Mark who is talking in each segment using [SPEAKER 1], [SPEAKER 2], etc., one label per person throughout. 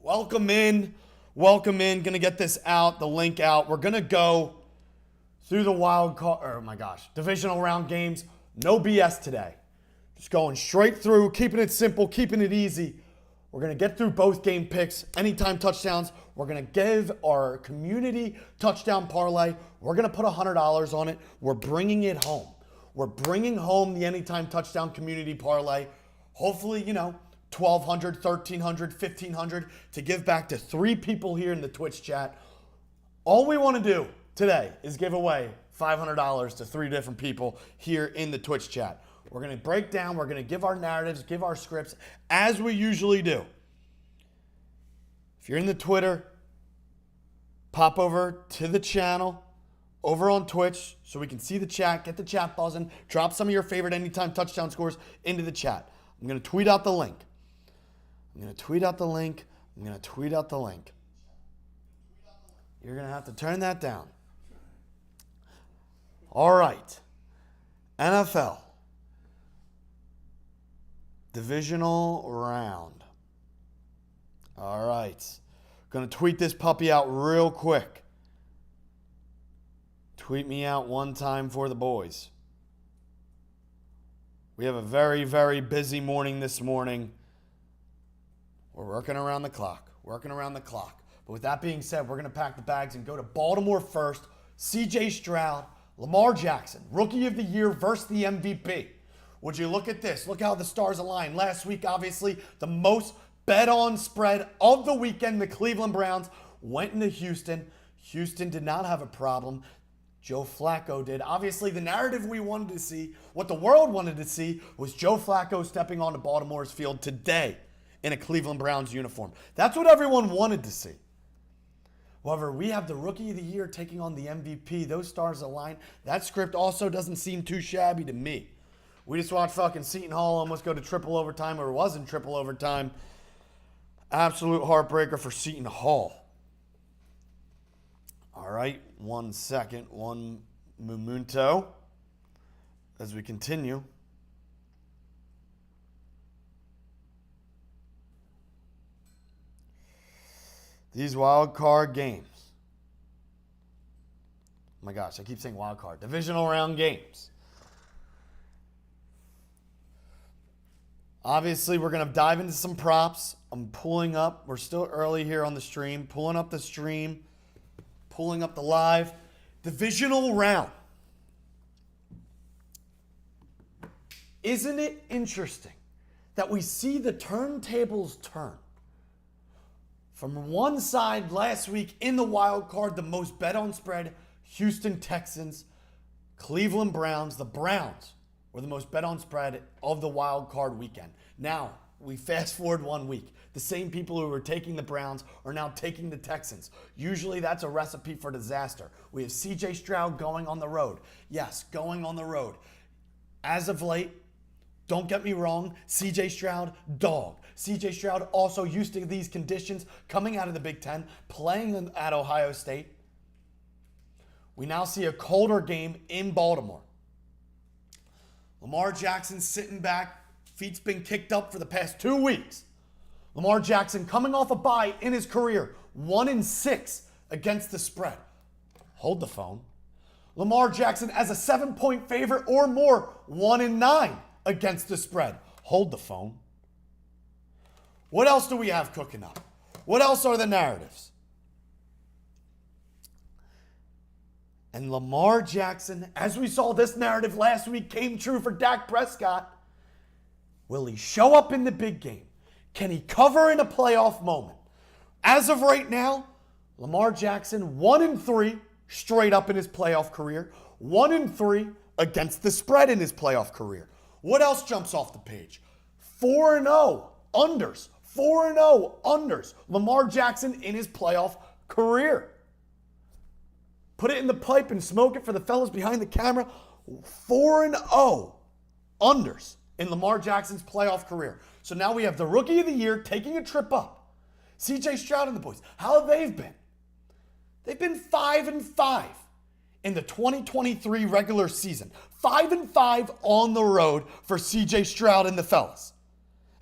[SPEAKER 1] Welcome in. Welcome in. Gonna get this out, the link out. We're gonna go through the wild card, divisional round games. No BS today. Just going straight through, keeping it simple, keeping it easy. We're gonna get through both game picks, anytime touchdowns. We're gonna give our community touchdown parlay. We're gonna put $100 on it. We're bringing it home. We're bringing home the anytime touchdown community parlay. Hopefully, 1,200, 1,300, 1,500 to give back to 3 people here in the Twitch chat. All we want to do today is give away $500 to 3 different people here in the Twitch chat. We're going to break down, we're going to give our narratives, give our scripts as we usually do. If you're in the Twitter, pop over to the channel over on Twitch so we can see the chat, get the chat buzzing, drop some of your favorite anytime touchdown scores into the chat. I'm going to tweet out the link. You're going to have to turn that down. All right. NFL. Divisional round. All right. Going to tweet this puppy out real quick. Tweet me out one time for the boys. We have a very, very busy morning this morning. We're working around the clock. But with that being said, we're going to pack the bags and go to Baltimore first. CJ Stroud, Lamar Jackson, Rookie of the Year versus the MVP. Would you look at this? Look how the stars align. Last week, obviously, the most bet-on spread of the weekend, the Cleveland Browns went into Houston. Houston did not have a problem. Joe Flacco did. Obviously, the narrative we wanted to see, what the world wanted to see, was Joe Flacco stepping onto Baltimore's field today in a Cleveland Browns uniform. That's what everyone wanted to see. However, we have the Rookie of the Year taking on the MVP. Those stars align. That script also doesn't seem too shabby to me. We just watched fucking Seton Hall almost go to triple overtime, or was in triple overtime. Absolute heartbreaker for Seton Hall. All right, 1 second, one momento as we continue. These wild card games. Oh my gosh, I keep saying wild card. Divisional round games. Obviously, we're going to dive into some props. I'm pulling up. We're still early here on the stream. Pulling up the stream. Pulling up the live. Divisional round. Isn't it interesting that we see the turntables turn? From one side last week in the wild card, the most bet on spread, Houston Texans, Cleveland Browns. The Browns were the most bet on spread of the wild card weekend. Now, we fast forward 1 week. The same people who were taking the Browns are now taking the Texans. Usually that's a recipe for disaster. We have CJ Stroud going on the road. Yes, going on the road. As of late, don't get me wrong, CJ Stroud, dog. CJ Stroud also used to these conditions coming out of the Big Ten, playing at Ohio State. We now see a colder game in Baltimore. Lamar Jackson sitting back, feet's been kicked up for the past 2 weeks. Lamar Jackson coming off a bye in his career, 1-6 against the spread. Hold the phone. Lamar Jackson as a 7-point favorite or more, 1-9 against the spread. Hold the phone. What else do we have cooking up? What else are the narratives? And Lamar Jackson, as we saw this narrative last week, came true for Dak Prescott. Will he show up in the big game? Can he cover in a playoff moment? As of right now, Lamar Jackson 1-3 straight up in his playoff career. 1-3 against the spread in his playoff career. What else jumps off the page? 4-0 unders. 4-0 unders. Lamar Jackson in his playoff career. Put it in the pipe and smoke it for the fellas behind the camera. 4-0 unders in Lamar Jackson's playoff career. So now we have the Rookie of the Year taking a trip up. CJ Stroud and the boys. How have they been? They've been 5-5 in the 2023 regular season. 5-5 on the road for CJ Stroud and the fellas.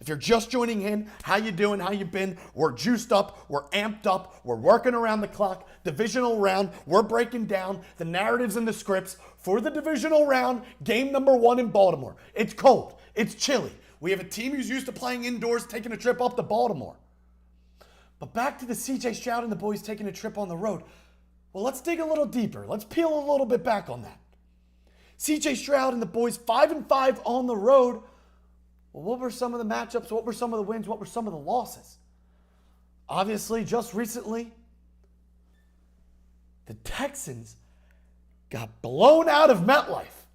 [SPEAKER 1] If you're just joining in, how you doing? How you been? We're juiced up. We're amped up. We're working around the clock. Divisional round. We're breaking down the narratives and the scripts for the divisional round, game number 1 in Baltimore. It's cold. It's chilly. We have a team who's used to playing indoors taking a trip up to Baltimore. But back to the CJ Stroud and the boys taking a trip on the road. Well, let's dig a little deeper. Let's peel a little bit back on that. CJ Stroud and the boys 5-5 on the road. Well, what were some of the matchups? What were some of the wins? What were some of the losses? Obviously, just recently, the Texans got blown out of MetLife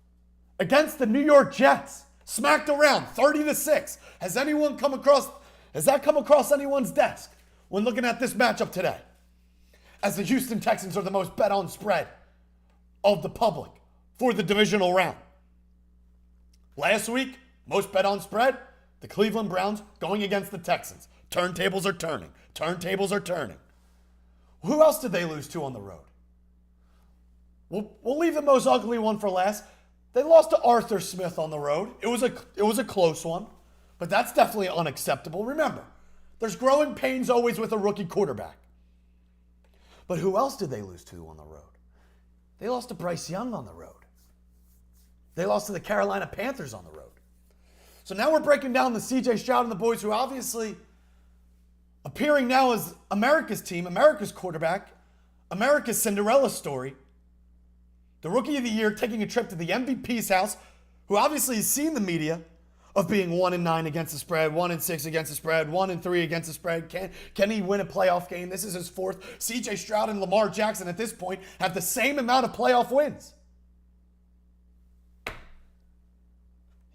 [SPEAKER 1] against the New York Jets. Smacked around 30-6. Has that come across anyone's desk when looking at this matchup today? As the Houston Texans are the most bet on spread of the public for the divisional round. Last week, most bet on spread, the Cleveland Browns going against the Texans. Turntables are turning. Turntables are turning. Who else did they lose to on the road? We'll leave the most ugly one for last. They lost to Arthur Smith on the road. It was a close one, but that's definitely unacceptable. Remember, there's growing pains always with a rookie quarterback. But who else did they lose to on the road? They lost to Bryce Young on the road. They lost to the Carolina Panthers on the road. So now we're breaking down the CJ Stroud and the boys, who obviously appearing now as America's team, America's quarterback, America's Cinderella story. The rookie of the year taking a trip to the MVP's house, who obviously has seen the media of being 1-9 against the spread, 1-6 against the spread, 1-3 against the spread. Can he win a playoff game? This is his 4th. CJ Stroud and Lamar Jackson at this point have the same amount of playoff wins.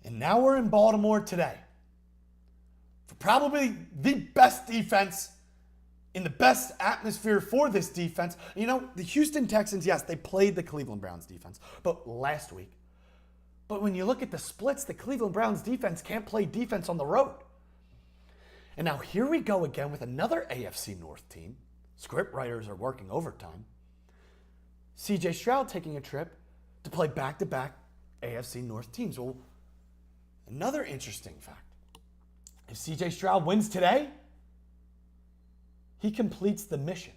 [SPEAKER 1] And now we're in Baltimore today for probably the best defense in the best atmosphere for this defense. You know, the Houston Texans, yes, they played the Cleveland Browns defense, but last week. But when you look at the splits, the Cleveland Browns defense can't play defense on the road. And now here we go again with another AFC North team. Script writers are working overtime. CJ Stroud taking a trip to play back-to-back AFC North teams. Well, another interesting fact. If CJ Stroud wins today, he completes the mission.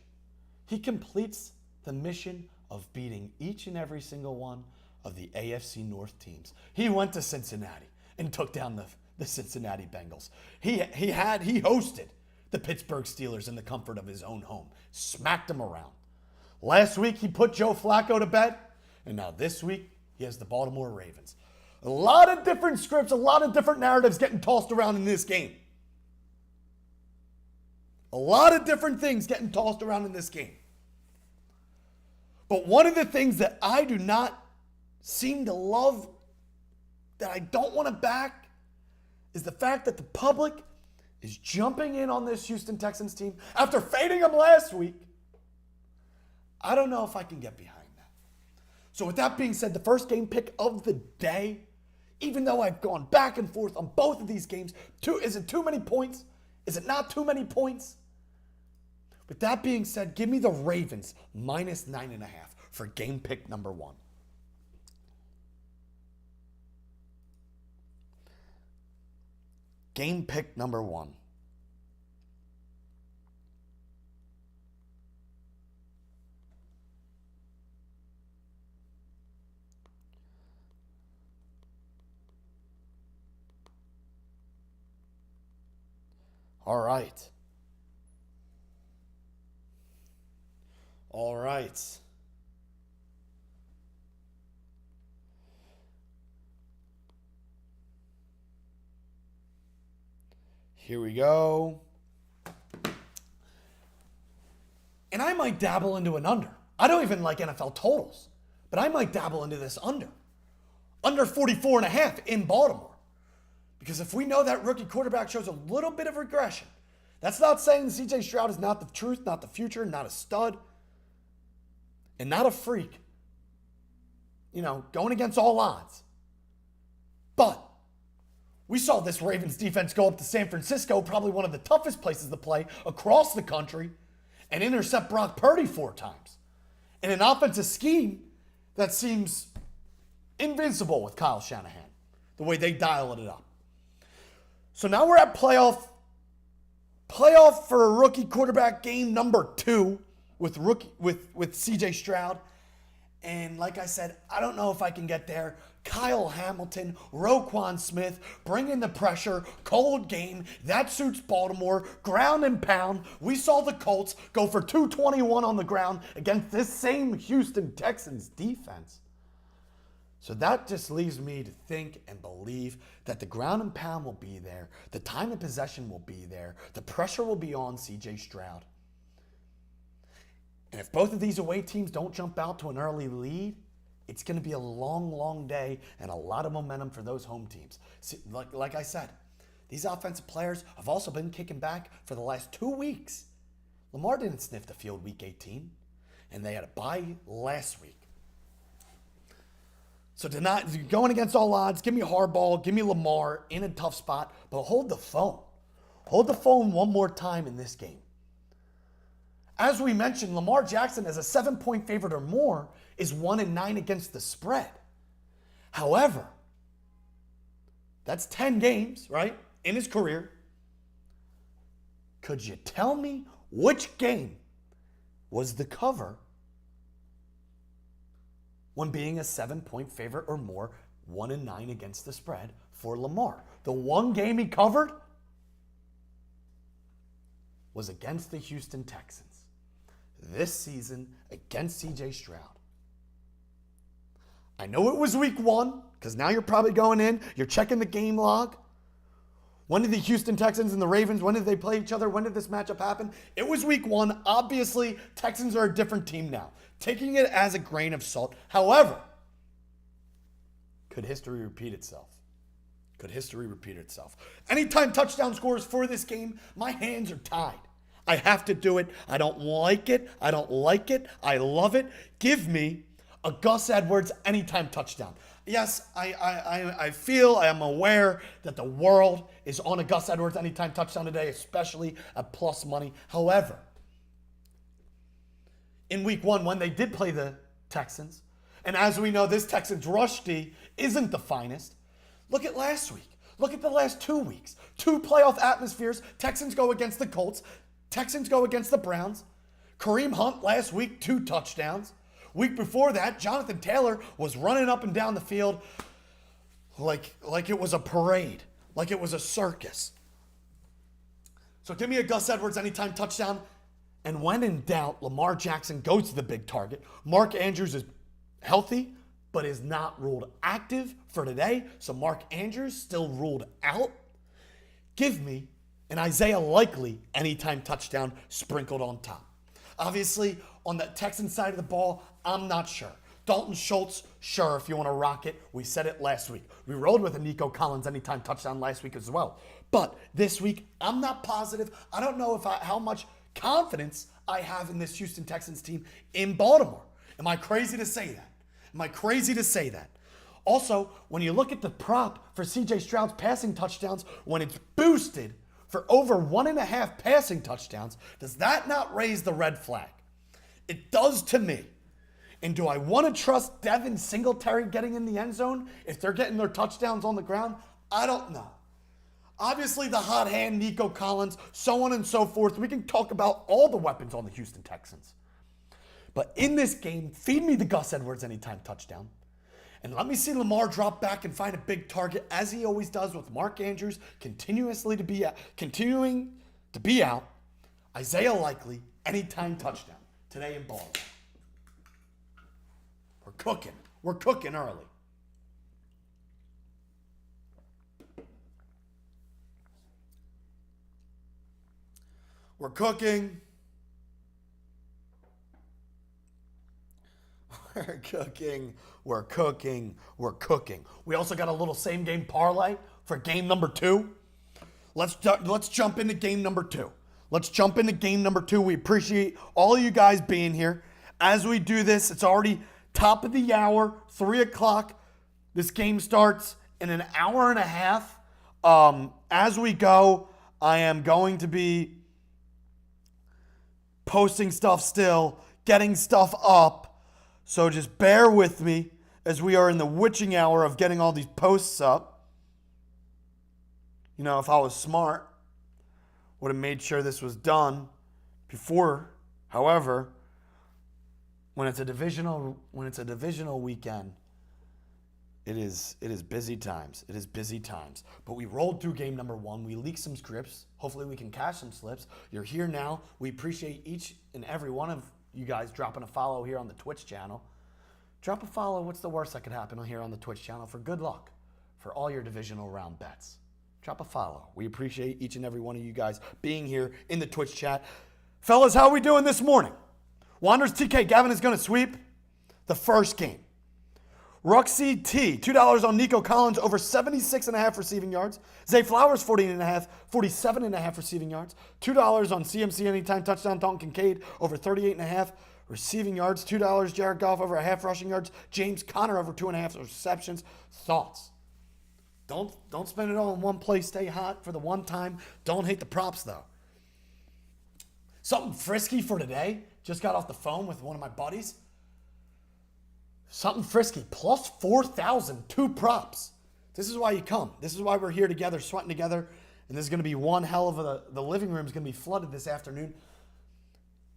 [SPEAKER 1] He completes the mission of beating each and every single one of the AFC North teams. He went to Cincinnati and took down the Cincinnati Bengals. He hosted the Pittsburgh Steelers in the comfort of his own home. Smacked them around. Last week, he put Joe Flacco to bed. And now this week, he has the Baltimore Ravens. A lot of different scripts, a lot of different narratives getting tossed around in this game. A lot of different things getting tossed around in this game. But one of the things that I do not seem to love, that I don't want to back, is the fact that the public is jumping in on this Houston Texans team after fading them last week. I don't know if I can get behind that. So with that being said, the first game pick of the day, even though I've gone back and forth on both of these games, is it too many points? Is it not too many points? With that being said, give me the Ravens minus 9.5 for game pick number 1. Game pick number 1. All right. All right. Here we go. And I might dabble into an under. I don't even like NFL totals, but I might dabble into this under. Under 44.5 in Baltimore. Because if we know that rookie quarterback shows a little bit of regression, that's not saying CJ Stroud is not the truth, not the future, not a stud, and not a freak. You know, going against all odds. But we saw this Ravens defense go up to San Francisco, probably one of the toughest places to play across the country, and intercept Brock Purdy 4 times. In an offensive scheme that seems invincible with Kyle Shanahan, the way they dialed it up. So now we're at playoff for a rookie quarterback game number 2 with CJ Stroud. And like I said, I don't know if I can get there. Kyle Hamilton, Roquan Smith, bring in the pressure, cold game. That suits Baltimore, ground and pound. We saw the Colts go for 221 on the ground against this same Houston Texans defense. So that just leaves me to think and believe that the ground and pound will be there. The time of possession will be there. The pressure will be on CJ Stroud. And if both of these away teams don't jump out to an early lead, it's going to be a long, long day and a lot of momentum for those home teams. See, like I said, these offensive players have also been kicking back for the last 2 weeks. Lamar didn't sniff the field week 18, and they had a bye last week. So going against all odds, give me Harbaugh, give me Lamar in a tough spot, but hold the phone. Hold the phone one more time in this game. As we mentioned, Lamar Jackson as a 7-point favorite or more is 1-9 against the spread. However, that's 10 games, right, in his career. Could you tell me which game was the cover when being a 7-point favorite or more, 1-9 against the spread for Lamar? The one game he covered was against the Houston Texans this season against CJ Stroud. I know it was week 1, because now you're probably going in, you're checking the game log. When did the Houston Texans and the Ravens, when did they play each other? When did this matchup happen? It was week 1. Obviously, Texans are a different team now. Taking it as a grain of salt. However, could history repeat itself? Could history repeat itself? Anytime touchdown scores for this game, my hands are tied. I have to do it. I don't like it. I don't like it. I love it. Give me a Gus Edwards anytime touchdown. Yes, I feel, I am aware that the world is on a Gus Edwards anytime touchdown today, especially at plus money. However, in week 1, when they did play the Texans, and as we know, this Texans rush D isn't the finest. Look at last week. Look at the last 2 weeks. 2 playoff atmospheres. Texans go against the Colts. Texans go against the Browns. Kareem Hunt last week, 2 touchdowns. Week before that, Jonathan Taylor was running up and down the field like it was a parade, like it was a circus. So give me a Gus Edwards anytime touchdown. And when in doubt, Lamar Jackson goes to the big target. Mark Andrews is healthy, but is not ruled active for today. So Mark Andrews still ruled out. Give me an Isaiah Likely anytime touchdown sprinkled on top. Obviously, on the Texans side of the ball, I'm not sure. Dalton Schultz, sure, if you want to rock it. We said it last week. We rolled with a Nico Collins anytime touchdown last week as well. But this week, I'm not positive. I don't know how much confidence I have in this Houston Texans team in Baltimore. Am I crazy to say that? Am I crazy to say that? Also, when you look at the prop for CJ Stroud's passing touchdowns, when it's boosted for over 1.5 passing touchdowns, does that not raise the red flag? It does to me. And do I want to trust Devin Singletary getting in the end zone if they're getting their touchdowns on the ground? I don't know. Obviously, the hot hand, Nico Collins, so on and so forth. We can talk about all the weapons on the Houston Texans. But in this game, feed me the Gus Edwards anytime touchdown. And let me see Lamar drop back and find a big target, as he always does with Mark Andrews continuing to be out. Isaiah Likely, anytime touchdown today in Baltimore. We're cooking. We're cooking early. We're cooking. We're cooking. We're cooking. We're cooking. We also got a little same game parlay for game number 2. Let's jump into game number 2. Let's jump into game number 2. We appreciate all of you guys being here. As we do this, it's already top of the hour, 3 o'clock. This game starts in an hour and a half. As we go, I am going to be posting stuff still, getting stuff up. So just bear with me as we are in the witching hour of getting all these posts up. if I was smart, would have made sure this was done before. However, when it's a divisional weekend, it is busy times. It is busy times. But we rolled through game number 1. We leaked some scripts. Hopefully we can cash some slips. You're here now. We appreciate each and every one of you guys dropping a follow here on the Twitch channel. Drop a follow. What's the worst that could happen here on the Twitch channel? For good luck for all your divisional round bets. Drop a follow. We appreciate each and every one of you guys being here in the Twitch chat. Fellas, how are we doing this morning? Wanderers TK, Gavin is going to sweep the first game. Ruxy T, $2 on Nico Collins, over 76.5 receiving yards. Zay Flowers, 47.5 receiving yards. $2 on CMC anytime touchdown. Dalton Kincaid, over 38.5 receiving yards. $2 Jared Goff, over a half rushing yards. James Conner, over 2.5 receptions. Thoughts? Don't spend it all in one place. Stay hot for the one time. Don't hate the props, though. Something frisky for today. Just got off the phone with one of my buddies. Something frisky, plus 4,000, 2 props. This is why you come. This is why we're here together, sweating together. And this is going to be one hell of the living room is going to be flooded this afternoon.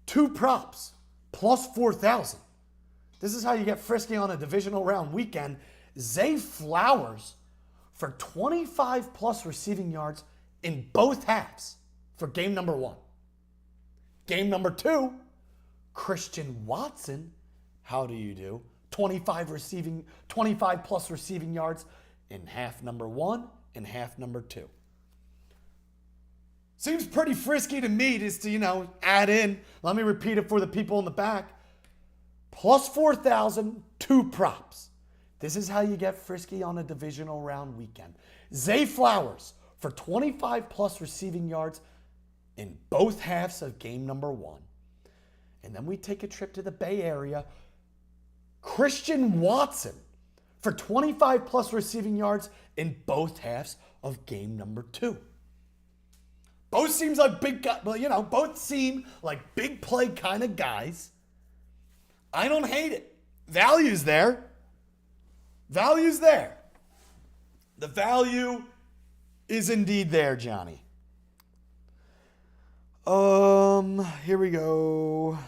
[SPEAKER 1] 2 props, plus 4,000. This is how you get frisky on a divisional round weekend. Zay Flowers for 25 plus receiving yards in both halves for game number 1. Game number 2, Christian Watson. How do you do? 25 plus receiving yards in half number 1 and half number 2. Seems pretty frisky to me just to, add in. Let me repeat it for the people in the back. Plus 4,000, 2 props. This is how you get frisky on a divisional round weekend. Zay Flowers for 25 plus receiving yards in both halves of game number 1. And then we take a trip to the Bay Area. Christian Watson for 25 plus receiving yards in both halves of game number 2. Both seems like big guys, both seem like big play kind of guys. I don't hate it. Value's there. Value's there. The value is indeed there, Johnny. Here we go.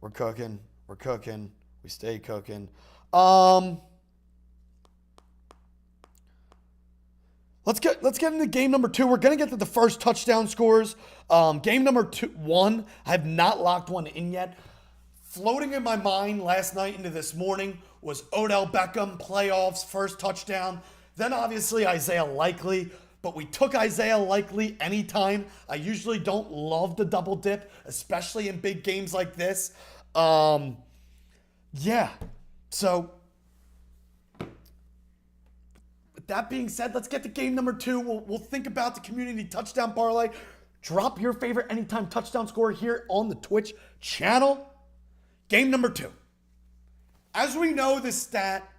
[SPEAKER 1] We're cooking. We're cooking. We stay cooking. Let's get into game number 2. We're gonna get to the first touchdown scores. Game number 1, I have not locked one in yet. Floating in my mind last night into this morning was Odell Beckham playoffs first touchdown. Then obviously Isaiah Likely. But we took Isaiah Likely anytime. I usually don't love the double dip, especially in big games like this. Yeah. So, with that being said, let's get to game number 2. We'll think about the community touchdown parlay. Drop your favorite anytime touchdown score here on the Twitch channel. Game number 2. As we know this stat,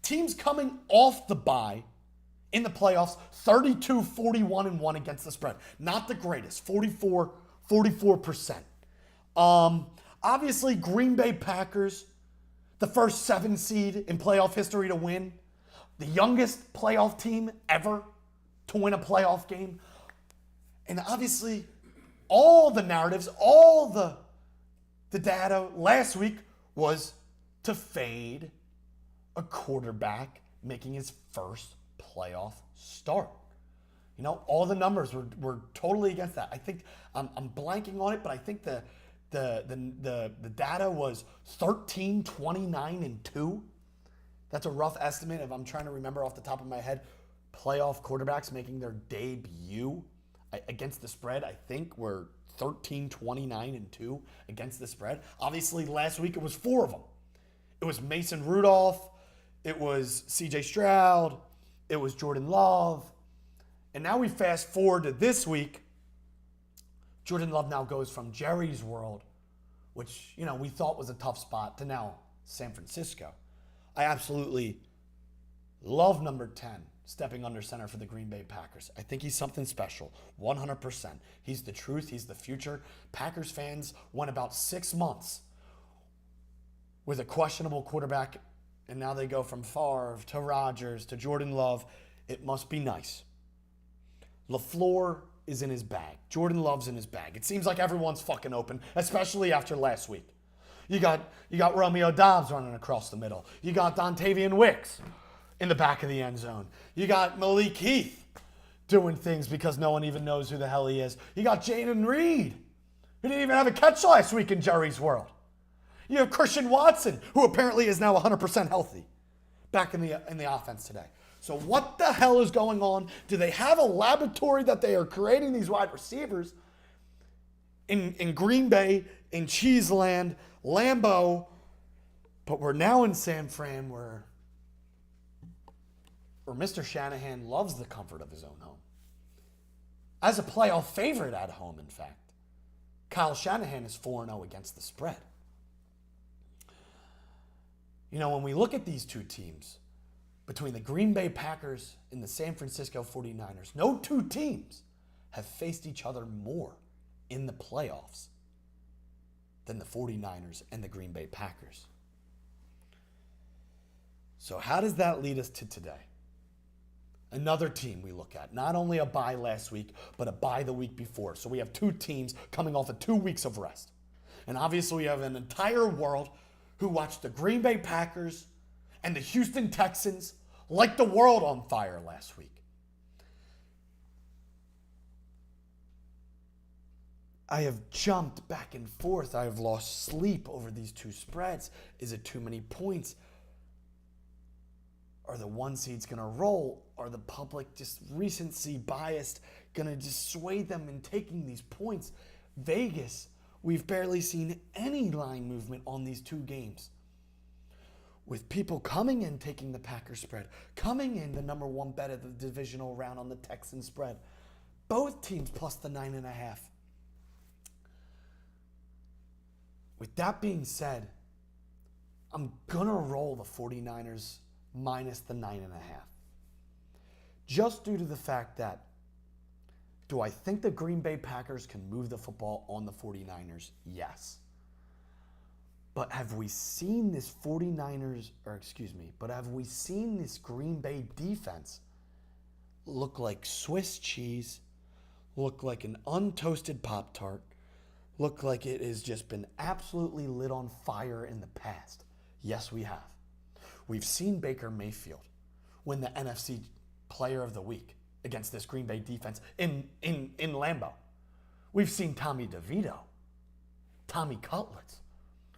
[SPEAKER 1] teams coming off the bye in the playoffs, 32, 41, and 1 against the spread. Not the greatest, 44%. Obviously, Green Bay Packers, the first 7 seed in playoff history to win. The youngest playoff team ever to win a playoff game. And obviously, all the narratives, all the data last week was to fade a quarterback making his first playoff start. All the numbers were totally against that. I think I'm blanking on it, but I think the data was 13, 29, and 2. That's a rough estimate if I'm trying to remember off the top of my head. Playoff quarterbacks making their debut against the spread, I think, were 13, 29, and 2 against the spread. Obviously, last week it was 4 of them. It was Mason Rudolph. It was C.J. Stroud. It was Jordan Love. And now we fast forward to this week. Jordan Love now goes from Jerry's world, which, we thought was a tough spot, to now San Francisco. I absolutely love number 10 stepping under center for the Green Bay Packers. I think he's something special, 100%. He's the truth. He's the future. Packers fans went about 6 months with a questionable quarterback, and now they go from Favre to Rodgers to Jordan Love. It must be nice. LaFleur is in his bag. Jordan Love's in his bag. It seems like everyone's fucking open, especially after last week. You got Romeo Dobbs running across the middle. You got Dontavian Wicks in the back of the end zone. You got Malik Heath doing things because no one even knows who the hell he is. You got Jaden Reed, who didn't even have a catch last week in Jerry's world. You have Christian Watson, who apparently is now 100% healthy, back in the offense today. So what the hell is going on? Do they have a laboratory that they are creating these wide receivers in Green Bay, in Cheeseland, Lambeau, but we're now in San Fran where Mr. Shanahan loves the comfort of his own home. As a playoff favorite at home, in fact, Kyle Shanahan is 4-0 against the spread. You know, when we look at these two teams, between the Green Bay Packers and the San Francisco 49ers, no two teams have faced each other more in the playoffs than the 49ers and the Green Bay Packers. So how does that lead us to today? Another team we look at. Not only a bye last week, but a bye the week before. So we have two teams coming off of 2 weeks of rest. And obviously we have an entire world who watched the Green Bay Packers and the Houston Texans light the world on fire last week. I have jumped back and forth. I have lost sleep over these two spreads. Is it too many points? Are the one seeds going to roll? Are the public just recency biased going to just sway them in taking these points? Vegas, we've barely seen any line movement on these two games. With people coming in taking the Packers spread, coming in the number one bet of the divisional round on the Texans spread. Both teams plus the 9.5. With that being said, I'm going to roll the 49ers minus the 9.5. Just due to the fact that, do I think the Green Bay Packers can move the football on the 49ers? Yes. But have we seen this have we seen this Green Bay defense look like Swiss cheese, look like an untoasted Pop-Tart, look like it has just been absolutely lit on fire in the past? Yes, we have. We've seen Baker Mayfield win the NFC Player of the Week against this Green Bay defense in Lambeau. We've seen Tommy DeVito, Tommy Cutlets,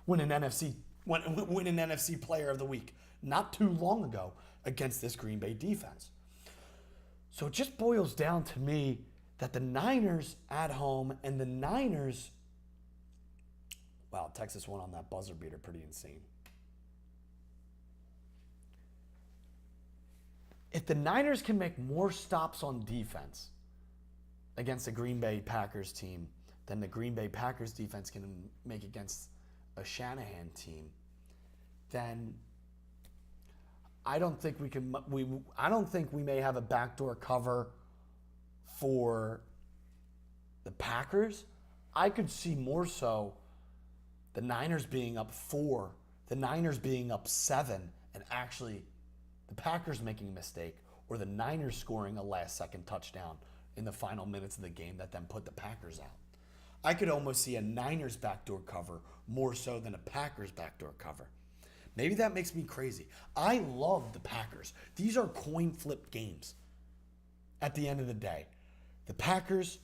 [SPEAKER 1] win an NFC Player of the Week not too long ago against this Green Bay defense. So it just boils down to me that the Niners at home and the Niners, wow, Texas won on that buzzer beater, pretty insane. If the Niners can make more stops on defense against the Green Bay Packers team than the Green Bay Packers defense can make against a Shanahan team, then I don't think we may have a backdoor cover for the Packers. I could see more so the Niners being up 4, the Niners being up 7, and actually the Packers making a mistake, or the Niners scoring a last-second touchdown in the final minutes of the game that then put the Packers out. I could almost see a Niners backdoor cover more so than a Packers backdoor cover. Maybe that makes me crazy. I love the Packers. These are coin flip games at the end of the day. The Packers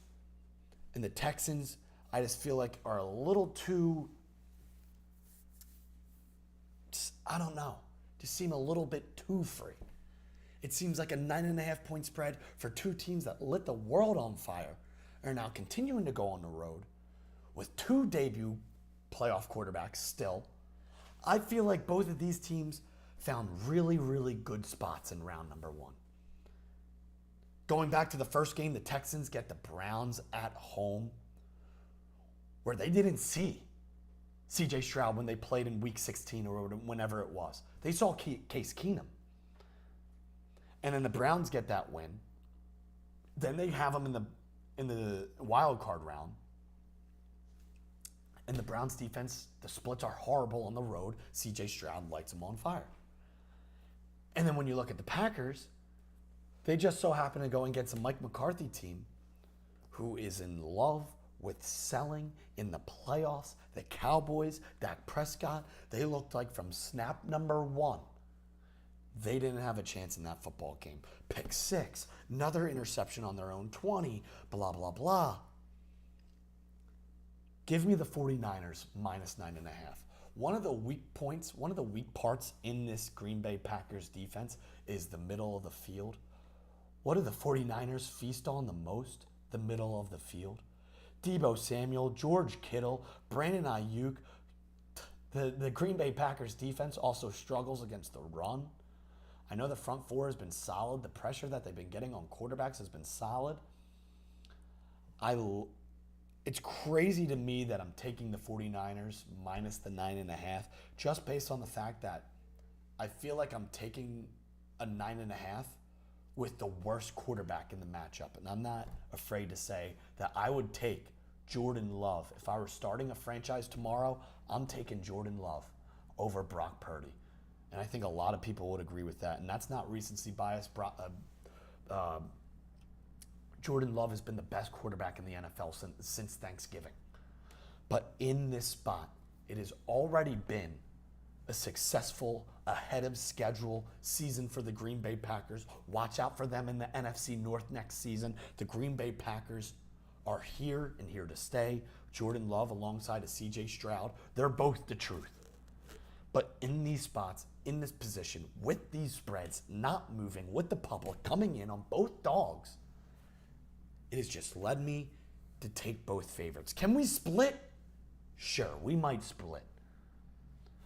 [SPEAKER 1] and the Texans, I just feel like are a little too, I don't know, just seem a little bit too free. It seems like a 9.5 point spread for two teams that lit the world on fire are now continuing to go on the road with two debut playoff quarterbacks still. I feel like both of these teams found really, really good spots in round number 1. Going back to the first game, the Texans get the Browns at home, where they didn't see C.J. Stroud when they played in Week 16 or whenever it was. They saw Case Keenum. And then the Browns get that win. Then they have them in the wild card round. And the Browns defense, the splits are horrible on the road. C.J. Stroud lights them on fire. And then when you look at the Packers, they just so happen to go against a Mike McCarthy team who is in love with selling in the playoffs. The Cowboys, Dak Prescott, they looked like from snap number one, they didn't have a chance in that football game. Pick six, another interception on their own 20, blah, blah, blah. Give me the 49ers minus 9.5. One of the weak points, one of the weak parts in this Green Bay Packers defense is the middle of the field. What do the 49ers feast on the most? The middle of the field. Deebo Samuel, George Kittle, Brandon Ayuk. The Green Bay Packers defense also struggles against the run. I know the front four has been solid. The pressure that they've been getting on quarterbacks has been solid. It's crazy to me that I'm taking the 49ers minus the 9.5 just based on the fact that I feel like I'm taking a 9.5 with the worst quarterback in the matchup. And I'm not afraid to say that I would take Jordan Love. If I were starting a franchise tomorrow, I'm taking Jordan Love over Brock Purdy. And I think a lot of people would agree with that. And that's not recency bias. Jordan Love has been the best quarterback in the NFL since Thanksgiving. But in this spot, it has already been a successful, ahead of schedule season for the Green Bay Packers. Watch out for them in the NFC North next season. The Green Bay Packers are here and here to stay. Jordan Love alongside of C.J. Stroud, they're both the truth. But in these spots, in this position, with these spreads, not moving, with the public coming in on both dogs, it has just led me to take both favorites. Can we split? Sure, we might split.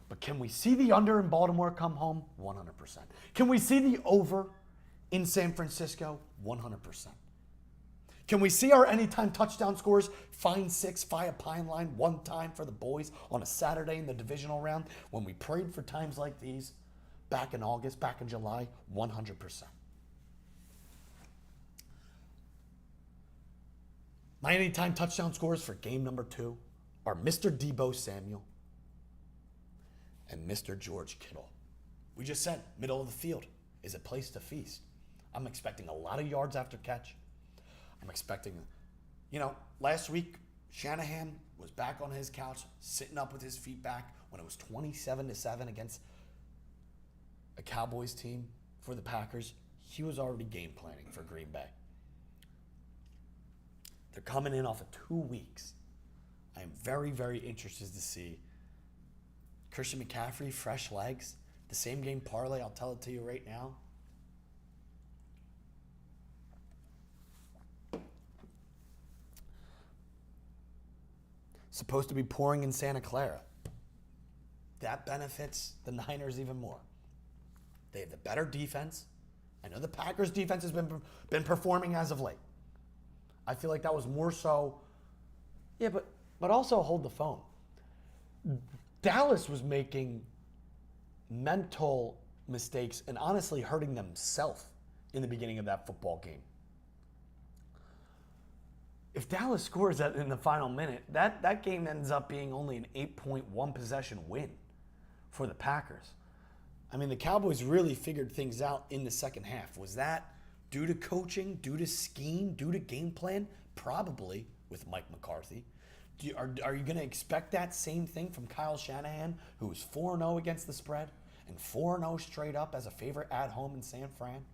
[SPEAKER 1] But can we see the under in Baltimore come home? 100%. Can we see the over in San Francisco? 100%. Can we see our anytime touchdown scores find 6 via Pine Line one time for the boys on a Saturday in the divisional round when we prayed for times like these back in August, back in July? 100%. My anytime touchdown scores for game number 2 are Mr. Deebo Samuel and Mr. George Kittle. We just said middle of the field is a place to feast. I'm expecting a lot of yards after catch. I'm expecting, last week Shanahan was back on his couch, sitting up with his feet back when it was 27-7 against a Cowboys team for the Packers. He was already game planning for Green Bay. They're coming in off of 2 weeks. I am very, very interested to see Christian McCaffrey, fresh legs, the same game parlay. I'll tell it to you right now. Supposed to be pouring in Santa Clara. That benefits the Niners even more. They have the better defense. I know the Packers' defense has been performing as of late. I feel like that was more so, but also hold the phone. Dallas was making mental mistakes and honestly hurting themselves in the beginning of that football game. If Dallas scores that in the final minute, that game ends up being only an 8.1 possession win for the Packers. I mean, the Cowboys really figured things out in the second half. Was that due to coaching, due to scheme, due to game plan? Probably with Mike McCarthy. Are you going to expect that same thing from Kyle Shanahan, who was 4-0 against the spread and 4-0 straight up as a favorite at home in San Fran?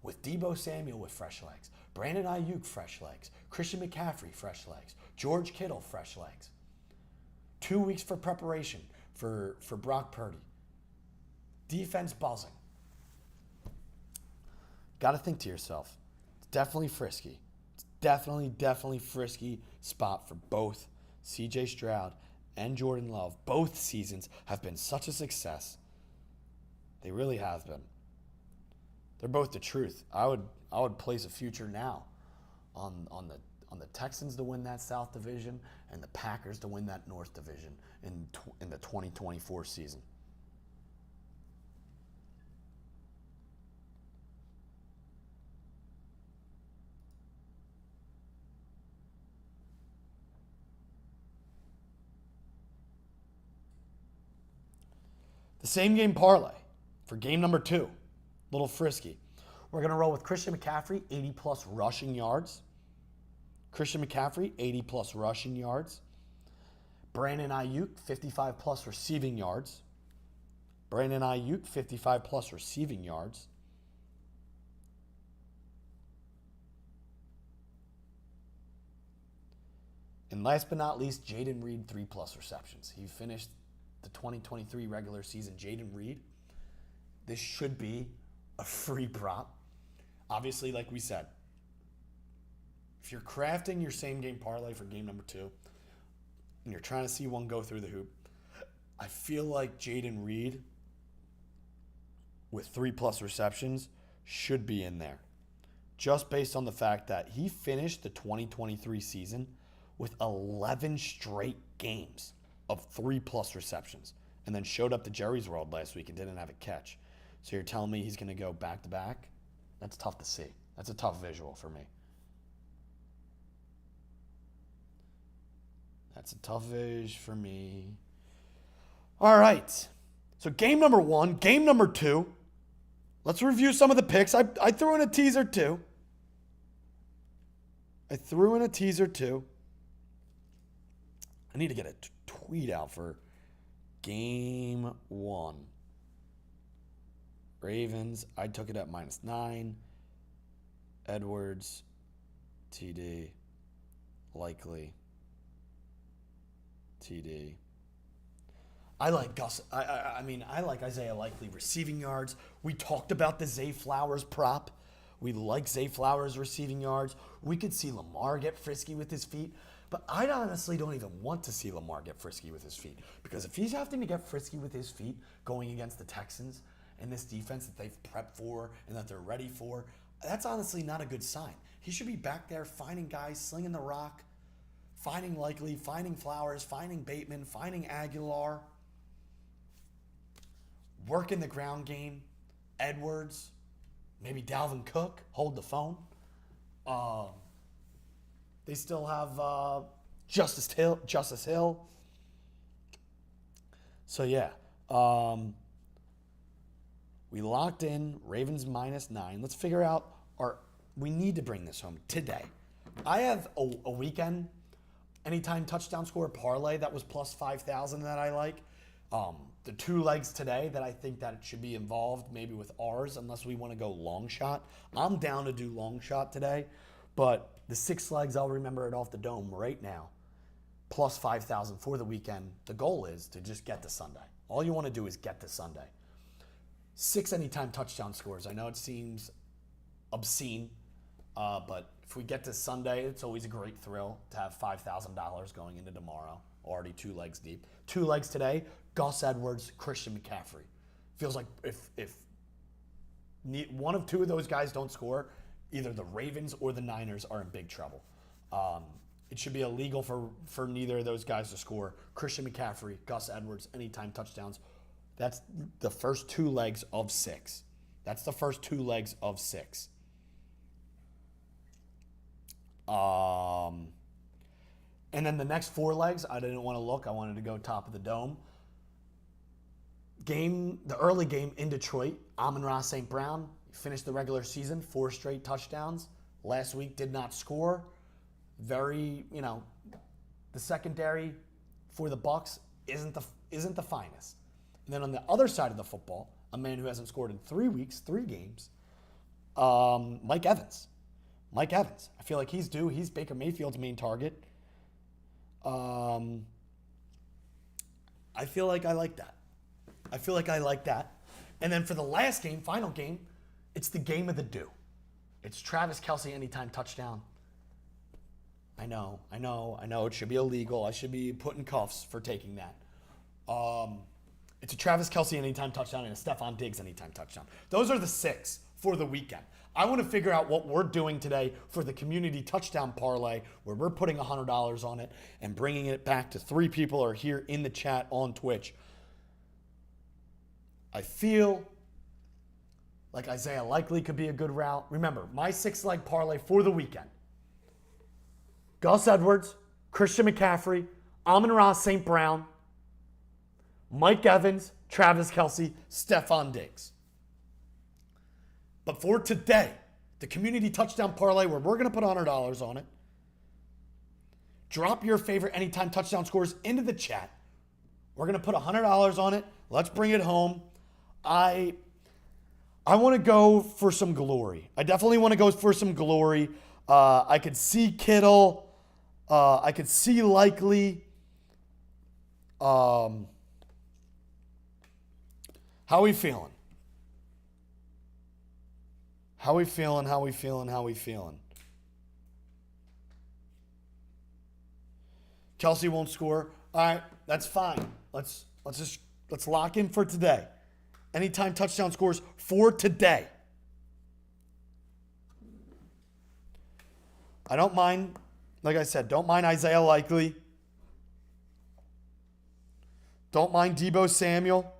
[SPEAKER 1] With Deebo Samuel with fresh legs, Brandon Ayuk fresh legs, Christian McCaffrey fresh legs, George Kittle fresh legs. 2 weeks for preparation for Brock Purdy. Defense buzzing. Got to think to yourself, it's definitely frisky. It's definitely frisky spot for both C.J. Stroud and Jordan Love. Both seasons have been such a success. They really have been. They're both the truth. I would place a future now on the Texans to win that South Division and the Packers to win that North Division in the 2024 season. The same game parlay for game number 2. Little frisky. We're going to roll with Christian McCaffrey, 80-plus rushing yards. Christian McCaffrey, 80-plus rushing yards. Brandon Ayuk, 55-plus receiving yards. Brandon Ayuk, 55-plus receiving yards. And last but not least, Jaden Reed, 3-plus receptions. He finished the 2023 regular season. Jaden Reed, this should be a free prop. Obviously, like we said, if you're crafting your same game parlay for game number 2 and you're trying to see one go through the hoop, I feel like Jaden Reed with 3-plus receptions should be in there. Just based on the fact that he finished the 2023 season with 11 straight games of 3-plus receptions and then showed up to Jerry's World last week and didn't have a catch. So you're telling me he's going to go back-to-back? That's tough to see. That's a tough visual for me. That's a tough vision for me. All right. So game number 1, game number 2. Let's review some of the picks. I threw in a teaser too. I need to get a tweet out for game 1. Ravens, I took it at -9. Edwards, TD, likely, TD. I like Gus. I like Isaiah Likely receiving yards. We talked about the Zay Flowers prop. We like Zay Flowers receiving yards. We could see Lamar get frisky with his feet. But I honestly don't even want to see Lamar get frisky with his feet. Because if he's having to get frisky with his feet going against the Texans and this defense that they've prepped for and that they're ready for, that's honestly not a good sign. He should be back there finding guys, slinging the rock, finding Likely, finding Flowers, finding Bateman, finding Aguilar, working the ground game, Edwards, maybe Dalvin Cook, hold the phone. They still have Justice Hill. So, yeah. We locked in Ravens -9. Let's figure out we need to bring this home today. I have a weekend anytime touchdown score parlay that was plus 5,000 that I like. The 2 legs today that I think that it should be involved maybe with ours unless we want to go long shot. I'm down to do long shot today, but the 6 legs, I'll remember it off the dome right now. Plus 5,000 for the weekend. The goal is to just get to Sunday. All you want to do is get to Sunday. 6 anytime touchdown scores. I know it seems obscene, but if we get to Sunday, it's always a great thrill to have $5,000 going into tomorrow. Already 2 legs deep. 2 legs today, Gus Edwards, Christian McCaffrey. Feels like if one of 2 of those guys don't score, either the Ravens or the Niners are in big trouble. It should be illegal for neither of those guys to score. Christian McCaffrey, Gus Edwards, anytime touchdowns. That's the first 2 legs of 6. And then the next 4 legs, I didn't want to look. I wanted to go top of the dome. The early game in Detroit, Amon-Ra St. Brown finished the regular season, 4 straight touchdowns. Last week did not score. The secondary for the Bucs isn't the finest. And then on the other side of the football, a man who hasn't scored in 3 weeks, 3 games, Mike Evans. I feel like he's due. He's Baker Mayfield's main target. I feel like I like that. And then for the last game, final game, it's the game of the do. It's Travis Kelce anytime touchdown. I know. It should be illegal. I should be put in cuffs for taking that. It's a Travis Kelce anytime touchdown and a Stephon Diggs anytime touchdown. Those are the 6 for the weekend. I want to figure out what we're doing today for the community touchdown parlay where we're putting $100 on it and bringing it back to 3 people are here in the chat on Twitch. I feel like Isaiah Likely could be a good route. Remember, my 6-leg parlay for the weekend. Gus Edwards, Christian McCaffrey, Amon-Ra St. Brown, Mike Evans, Travis Kelce, Stephon Diggs. But for today, the community touchdown parlay where we're going to put $100 on it. Drop your favorite anytime touchdown scores into the chat. We're going to put $100 on it. Let's bring it home. I want to go for some glory. I definitely want to go for some glory. I could see Kittle. I could see Likely. How we feeling? How we feeling? How we feeling? How we feeling? Kelce won't score. All right, that's fine. Let's lock in for today. Anytime touchdown scores for today. I don't mind, like I said, don't mind Isaiah Likely. Don't mind Deebo Samuel.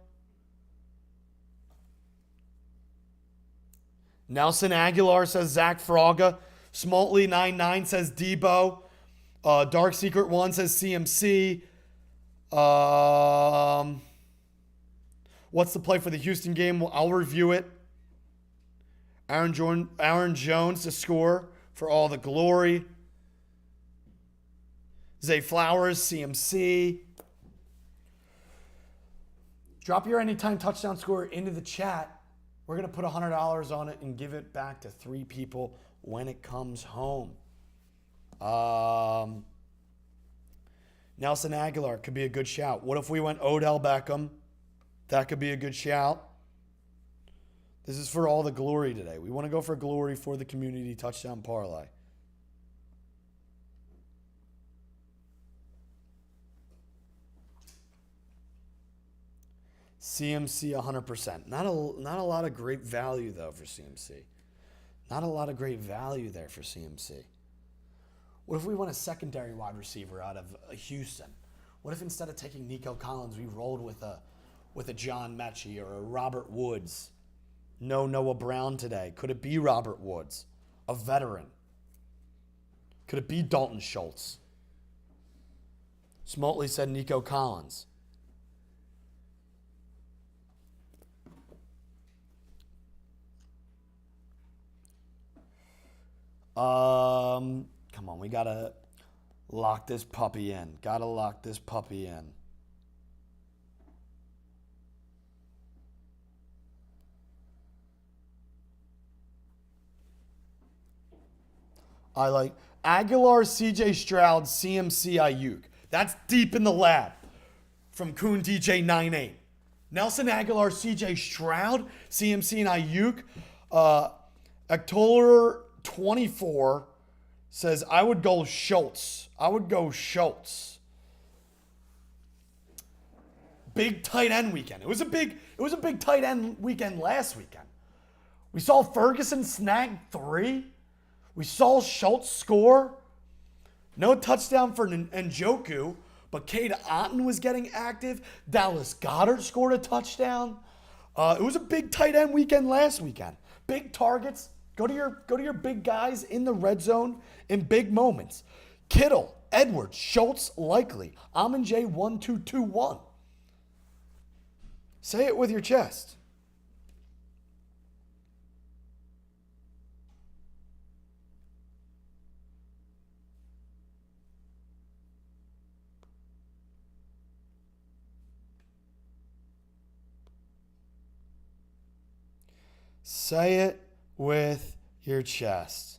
[SPEAKER 1] Nelson Aguilar says Zach Fraga. Smoltley99 says Deebo. Dark Secret 1 says CMC. What's the play for the Houston game? I'll review it. Aaron Jones to score for all the glory. Zay Flowers, CMC. Drop your anytime touchdown score into the chat. We're going to put $100 on it and give it back to 3 people when it comes home. Nelson Aguilar could be a good shout. What if we went Odell Beckham? That could be a good shout. This is for all the glory today. We want to go for glory for the community touchdown parlay. CMC 100%. Not a lot of great value, though, for CMC. Not a lot of great value there for CMC. What if we want a secondary wide receiver out of Houston? What if instead of taking Nico Collins, we rolled with a John Mechie or a Robert Woods? No Noah Brown today. Could it be Robert Woods, a veteran? Could it be Dalton Schultz? Smoltley said Nico Collins. Come on, we gotta lock this puppy in. Gotta lock this puppy in. I like Aguilar, CJ Stroud, CMC Ayuk. That's deep in the lab from Coon DJ 98. Nelson Aguilar, CJ Stroud, CMC and Ayuk. October 24 says I would go Schultz. Big tight end weekend. It was a big tight end weekend last weekend. We saw Ferguson snag 3. We saw Schultz score. No touchdown for Njoku, but Cade Otton was getting active. Dallas Goedert scored a touchdown. It was a big tight end weekend last weekend. Big targets. Go to your big guys in the red zone in big moments. Kittle, Edwards, Schultz, Likely. Amon J 1221. Say it with your chest. Say it with your chest.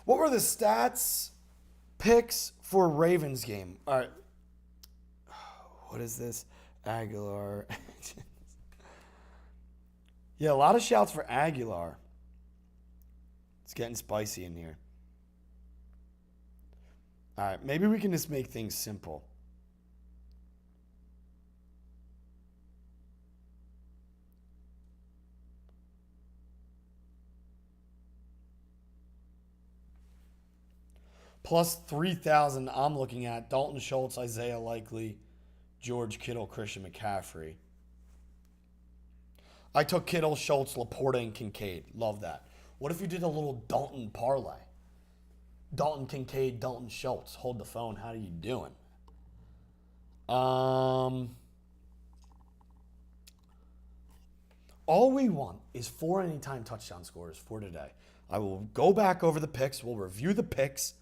[SPEAKER 1] What were the stats picks for Ravens game? All right. What is this? Aguilar. Yeah, a lot of shouts for Aguilar. It's getting spicy in here. All right, maybe we can just make things simple. Plus 3,000 I'm looking at Dalton Schultz, Isaiah Likely, George Kittle, Christian McCaffrey. I took Kittle, Schultz, Laporta, and Kincaid. Love that. What if you did a little Dalton parlay? Dalton Kincaid, Dalton Schultz. Hold the phone. How are you doing? All we want is 4 anytime touchdown scores for today. I will go back over the picks. We'll review the picks.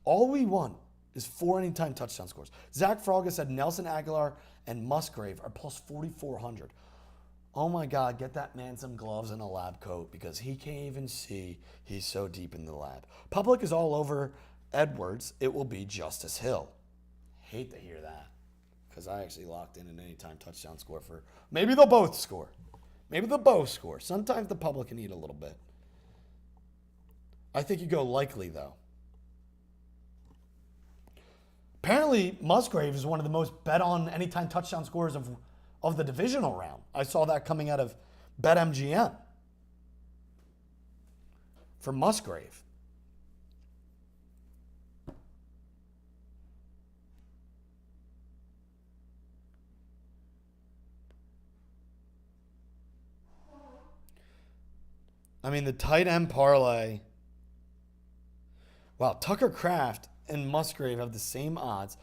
[SPEAKER 1] All we want is 4 anytime touchdown scores. Zach Frogga said Nelson Aguilar and Musgrave are plus 4,400. Oh my God, get that man some gloves and a lab coat because he can't even see. He's so deep in the lab. Public is all over Edwards. It will be Justice Hill. Hate to hear that because I actually locked in an anytime touchdown score for maybe they'll both score. Maybe they'll both score. Sometimes the public can eat a little bit. I think you go likely though. Apparently, Musgrave is one of the most bet on anytime touchdown scores of the divisional round. I saw that coming out of BetMGM for Musgrave. I mean, the tight end parlay. Wow, Tucker Kraft and Musgrave have the same odds.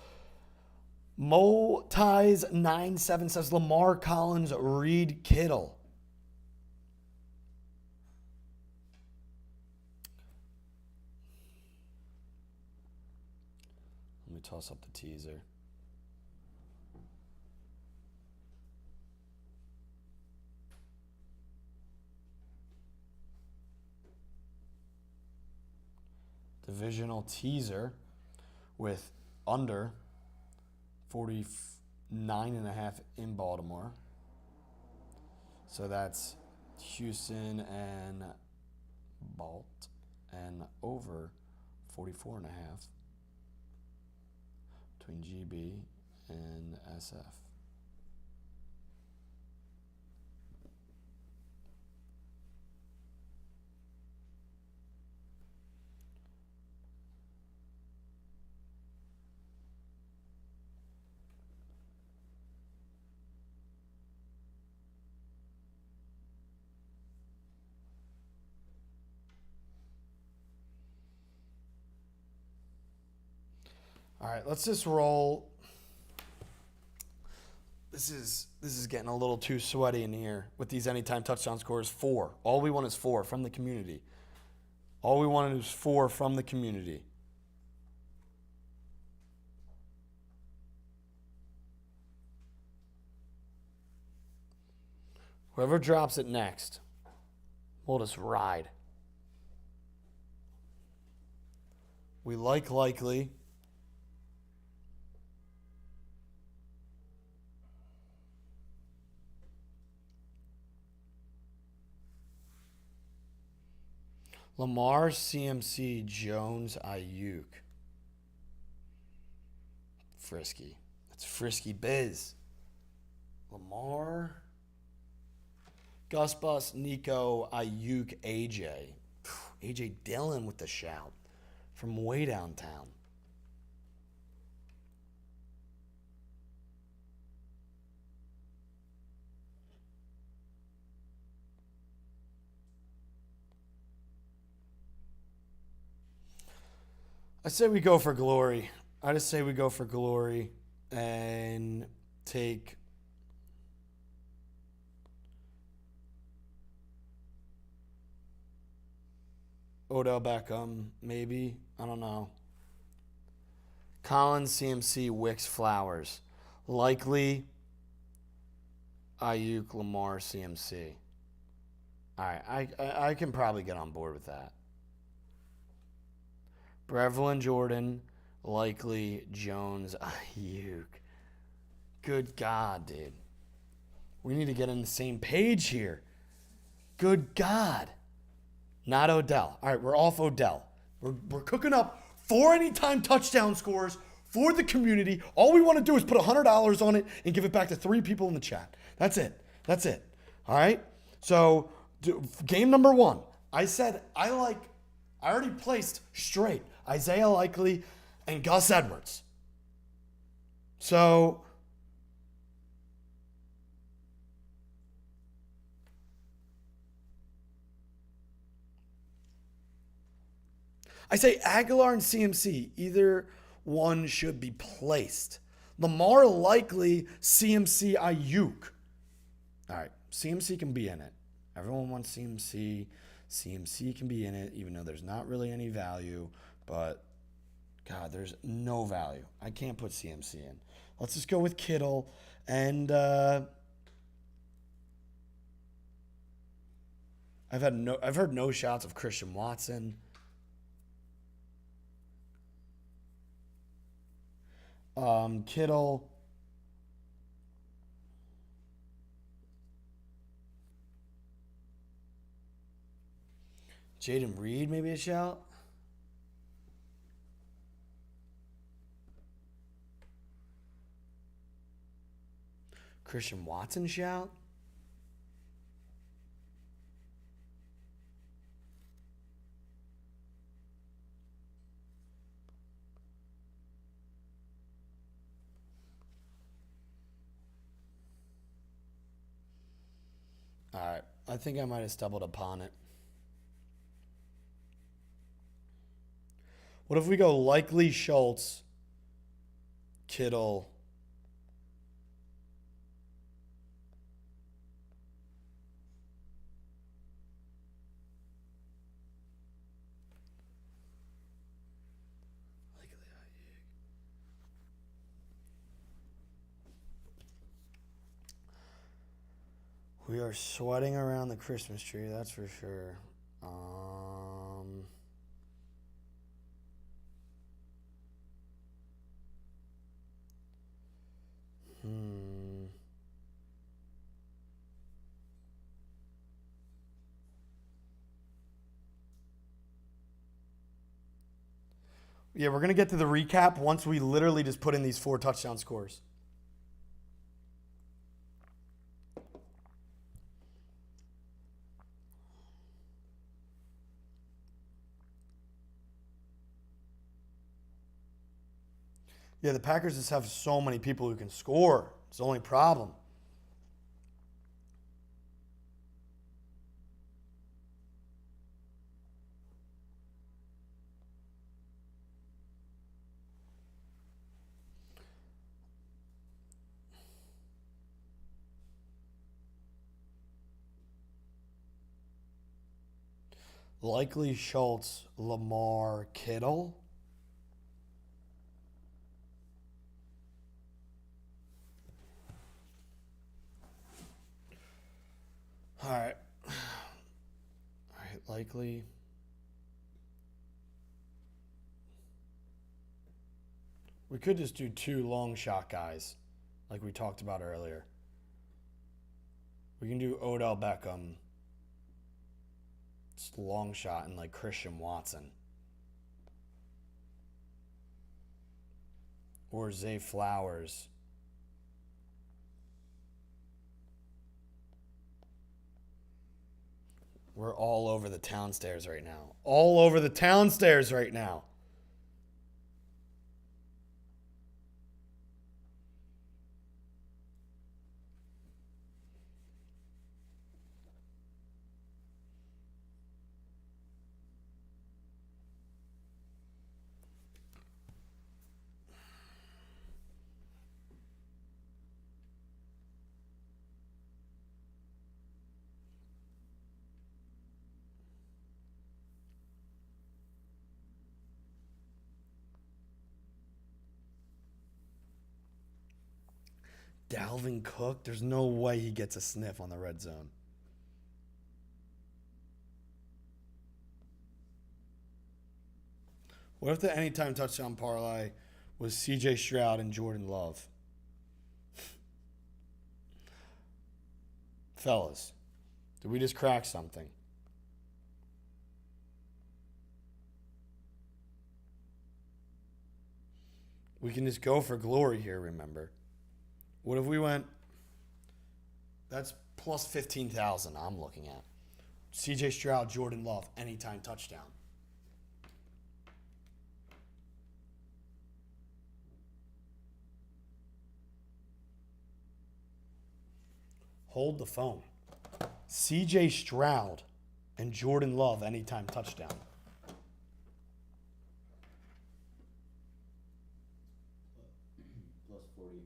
[SPEAKER 1] Mo Ties 97 says Lamar Collins, Reed Kittle. Let me toss up the teaser. Divisional teaser with under 49.5 in Baltimore. So that's Houston and Balt and over 44.5 between GB and SF. All right, let's just roll. This is getting a little too sweaty in here with these anytime touchdown scores. 4. All we want is 4 from the community. All we want is 4 from the community. Whoever drops it next, we'll just ride. We like likely. Lamar, CMC, Jones, Ayuk. Frisky. That's frisky biz. Lamar, Gus Bus, Nico, Ayuk, AJ. AJ Dillon with the shout from way downtown. I say we go for glory. I just say we go for glory and take Odell Beckham, maybe. I don't know. Collins, CMC, Wicks, Flowers. Likely Ayuk, Lamar, CMC. All right, I can probably get on board with that. Brevlin, Jordan, likely Jones, Ayuk. Good God, dude. We need to get on the same page here. Good God. Not Odell. All right, we're off Odell. We're cooking up 4 anytime touchdown scores for the community. All we want to do is put $100 on it and give it back to 3 people in the chat. That's it. That's it. All right? So, game number 1. I said I already placed straight Isaiah Likely and Gus Edwards. So, I say Aguilar and CMC. Either one should be placed. Lamar likely, CMC Ayuk. All right, CMC can be in it. Everyone wants CMC. CMC can be in it, even though there's not really any value. But, God, there's no value. I can't put CMC in. Let's just go with Kittle. And I've heard no shots of Christian Watson. Kittle. Jaden Reed, maybe a shout. Christian Watson shout. All right. I think I might have stumbled upon it. What if we go likely Schultz, Kittle, we are sweating around the Christmas tree, that's for sure. Yeah, we're going to get to the recap once we literally just put in these 4 touchdown scores. Yeah, the Packers just have so many people who can score. It's the only problem. Likely Schultz, Lamar, Kittle. All right. All right, likely. We could just do 2 long shot guys, like we talked about earlier. We can do Odell Beckham. It's long shot and like Christian Watson. Or Zay Flowers. We're all over the town stairs right now. All over the town stairs right now. Dalvin Cook, there's no way he gets a sniff on the red zone. What if the anytime touchdown parlay was CJ Stroud and Jordan Love? Fellas, did we just crack something? We can just go for glory here, remember. What if we went? That's plus 15,000 I'm looking at. CJ Stroud, Jordan Love, anytime touchdown. Hold the phone. CJ Stroud and Jordan Love, anytime touchdown.
[SPEAKER 2] plus 4,800.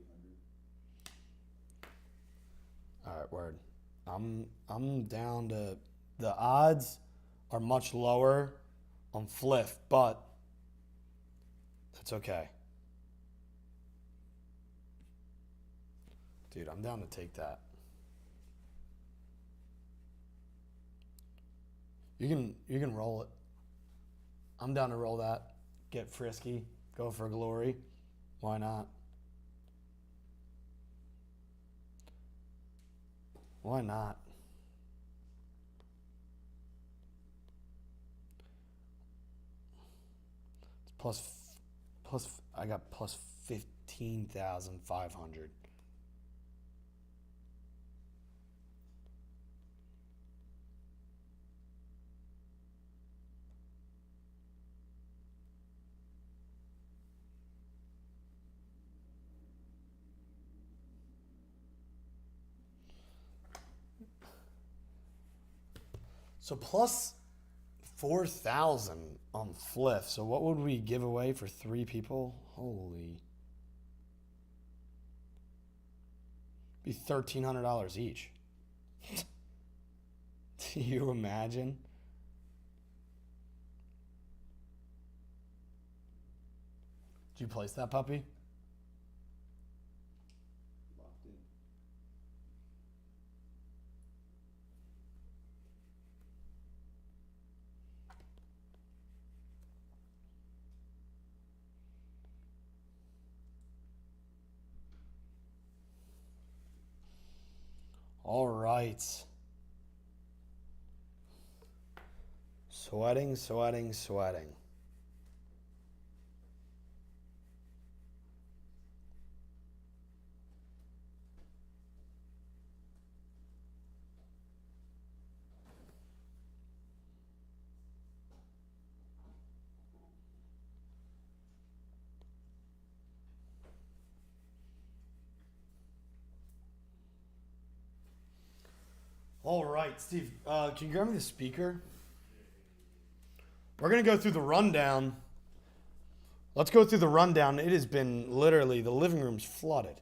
[SPEAKER 1] All right, word. I'm down to the odds are much lower on Fliff, but that's okay. Dude, I'm down to take that. You can roll it. I'm down to roll that. Get frisky. Go for glory. Why not? Why not? It's I got plus 15,500. So plus 4,000 on Fliff. So what would we give away for 3 people? Holy. Be $1,300 each. Do you imagine? Did you place that puppy?
[SPEAKER 2] Locked in.
[SPEAKER 1] All right. Sweating. All right, Steve, can you grab me the speaker? We're going to go through the rundown. Let's go through the rundown. It has been literally, the living room's flooded.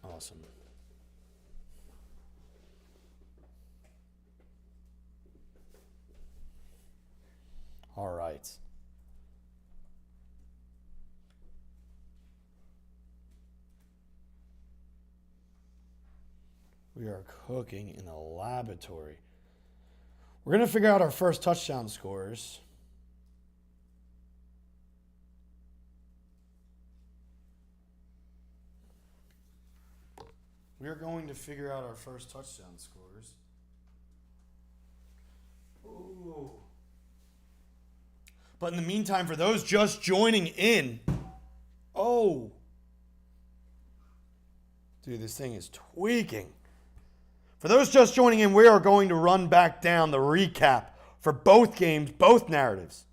[SPEAKER 1] Awesome. All right. We are cooking in the laboratory. We're going to figure out our first touchdown scores. We are going to figure out our first touchdown scores. Ooh. But in the meantime, for those just joining in, oh. Dude, this thing is tweaking. For those just joining in, we are going to run back down the recap for both games, both narratives.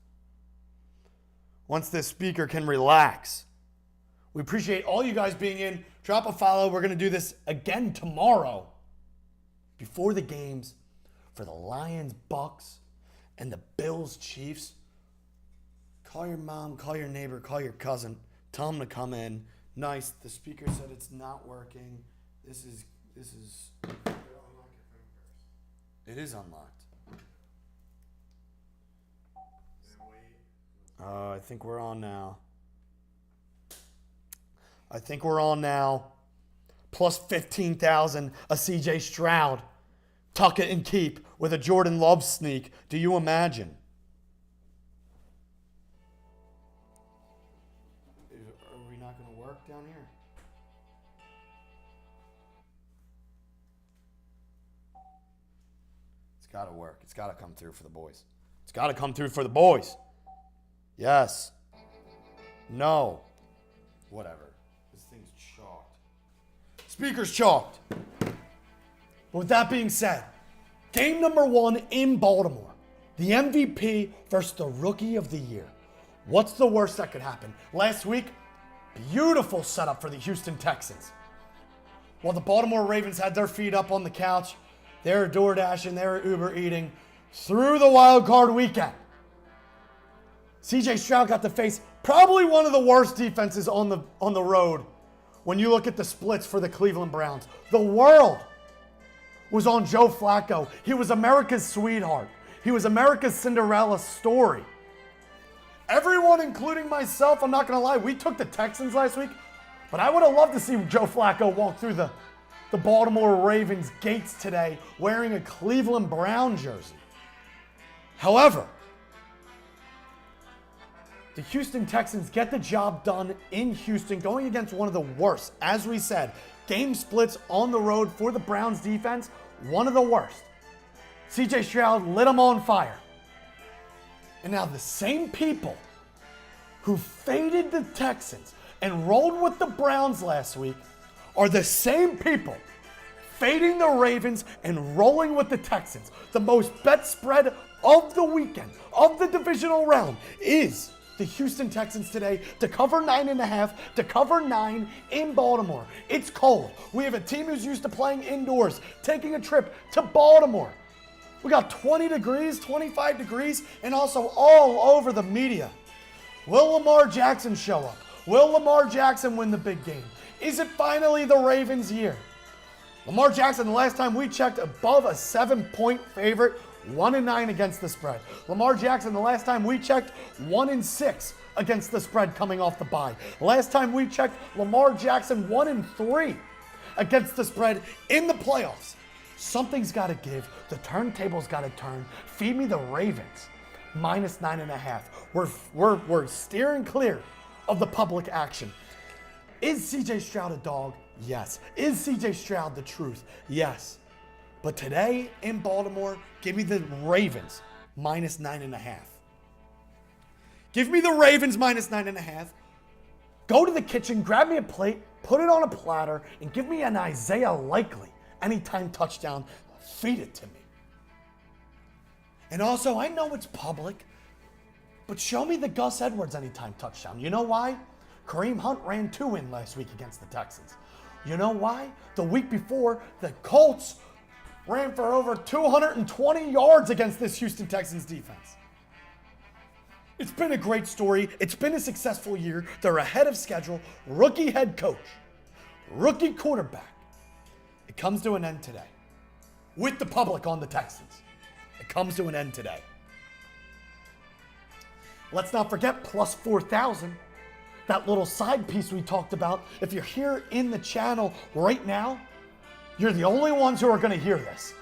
[SPEAKER 1] Once this speaker can relax. We appreciate all you guys being in. Drop a follow. We're going to do this again tomorrow before the games for the Lions, Bucks, and the Bills, Chiefs. Call your mom, call your neighbor, call your cousin. Tell them to come in. Nice. The speaker said it's not working. This is. It is unlocked. I think we're on now. Plus 15,000, a CJ Stroud. Tuck it and keep with a Jordan Love sneak. Do you imagine? Are we not going to work down here? It's got to work. It's got to come through for the boys. It's got to come through for the boys. Yes. No. Whatever. This thing's chalked. Speaker's chalked. With that being said, game number 1 in Baltimore. The MVP versus the Rookie of the Year. What's the worst that could happen? Last week, Beautiful setup for the Houston Texans. While the Baltimore Ravens had their feet up on the couch, they were door dashing, they were Uber eating through the wild card weekend. CJ Stroud got to face probably one of the worst defenses on the road when you look at the splits for the Cleveland Browns. The world was on Joe Flacco. He was America's sweetheart. He was America's Cinderella story. Everyone, including myself, I'm not going to lie, we took the Texans last week, but I would have loved to see Joe Flacco walk through the Baltimore Ravens gates today wearing a Cleveland Brown jersey. However, the Houston Texans get the job done in Houston, going against one of the worst, as we said, game splits on the road for the Browns defense, one of the worst. CJ Stroud lit them on fire. And now the same people who faded the Texans and rolled with the Browns last week are the same people fading the Ravens and rolling with the Texans. The most bet spread of the weekend, of the divisional round, is the Houston Texans today to cover 9.5, to cover 9 in Baltimore. It's cold. We have a team who's used to playing indoors, taking a trip to Baltimore. We got 20 degrees, 25 degrees, and also all over the media. Will Lamar Jackson show up? Will Lamar Jackson win the big game? Is it finally the Ravens' year? Lamar Jackson, the last time we checked, above a 7-point favorite, 1-9 against the spread. Lamar Jackson, the last time we checked, 1-6 against the spread coming off the bye. Last time we checked, Lamar Jackson 1-3 against the spread in the playoffs. Something's got to give. The turntable's got to turn. Feed me the Ravens. -9.5. We're steering clear of the public action. Is CJ Stroud a dog? Yes. Is CJ Stroud the truth? Yes. But today in Baltimore, give me the Ravens -9.5. Give me the Ravens -9.5. Go to the kitchen, grab me a plate, put it on a platter, and give me an Isaiah Likely anytime touchdown. Feed it to me. And also, I know it's public, but show me the Gus Edwards anytime touchdown. You know why? Kareem Hunt ran 2 in last week against the Texans. You know why? The week before, the Colts ran for over 220 yards against this Houston Texans defense. It's been a great story. It's been a successful year. They're ahead of schedule. Rookie head coach, rookie quarterback. It comes to an end today. With the public on the Texans. It comes to an end today. Let's not forget plus 4,000. That little side piece we talked about. If you're here in the channel right now, you're the only ones who are going to hear this.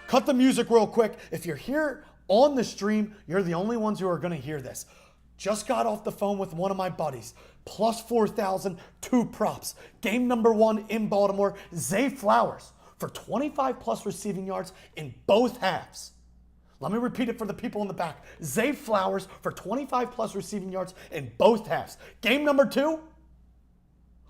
[SPEAKER 1] Cut the music real quick. If you're here on the stream, you're the only ones who are going to hear this. Just got off the phone with one of my buddies. Plus 4,000, 2 props. Game number 1 in Baltimore. Zay Flowers for 25 plus receiving yards in both halves. Let me repeat it for the people in the back. Zay Flowers for 25 plus receiving yards in both halves. Game number 2,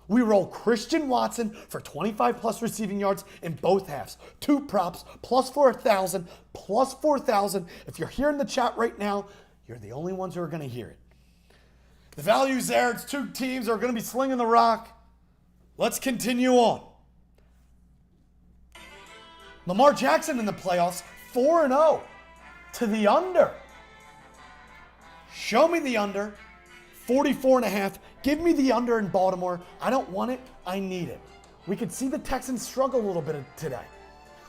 [SPEAKER 1] we roll Christian Watson for 25 plus receiving yards in both halves. 2 props, plus 4,000, plus 4,000. If you're here in the chat right now, you're the only ones who are going to hear it. The value's there. It's 2 teams that are going to be slinging the rock. Let's continue on. Lamar Jackson in the playoffs, 4-0 to the under. Show me the under. 44.5. Give me the under in Baltimore. I don't want it. I need it. We could see the Texans struggle a little bit today.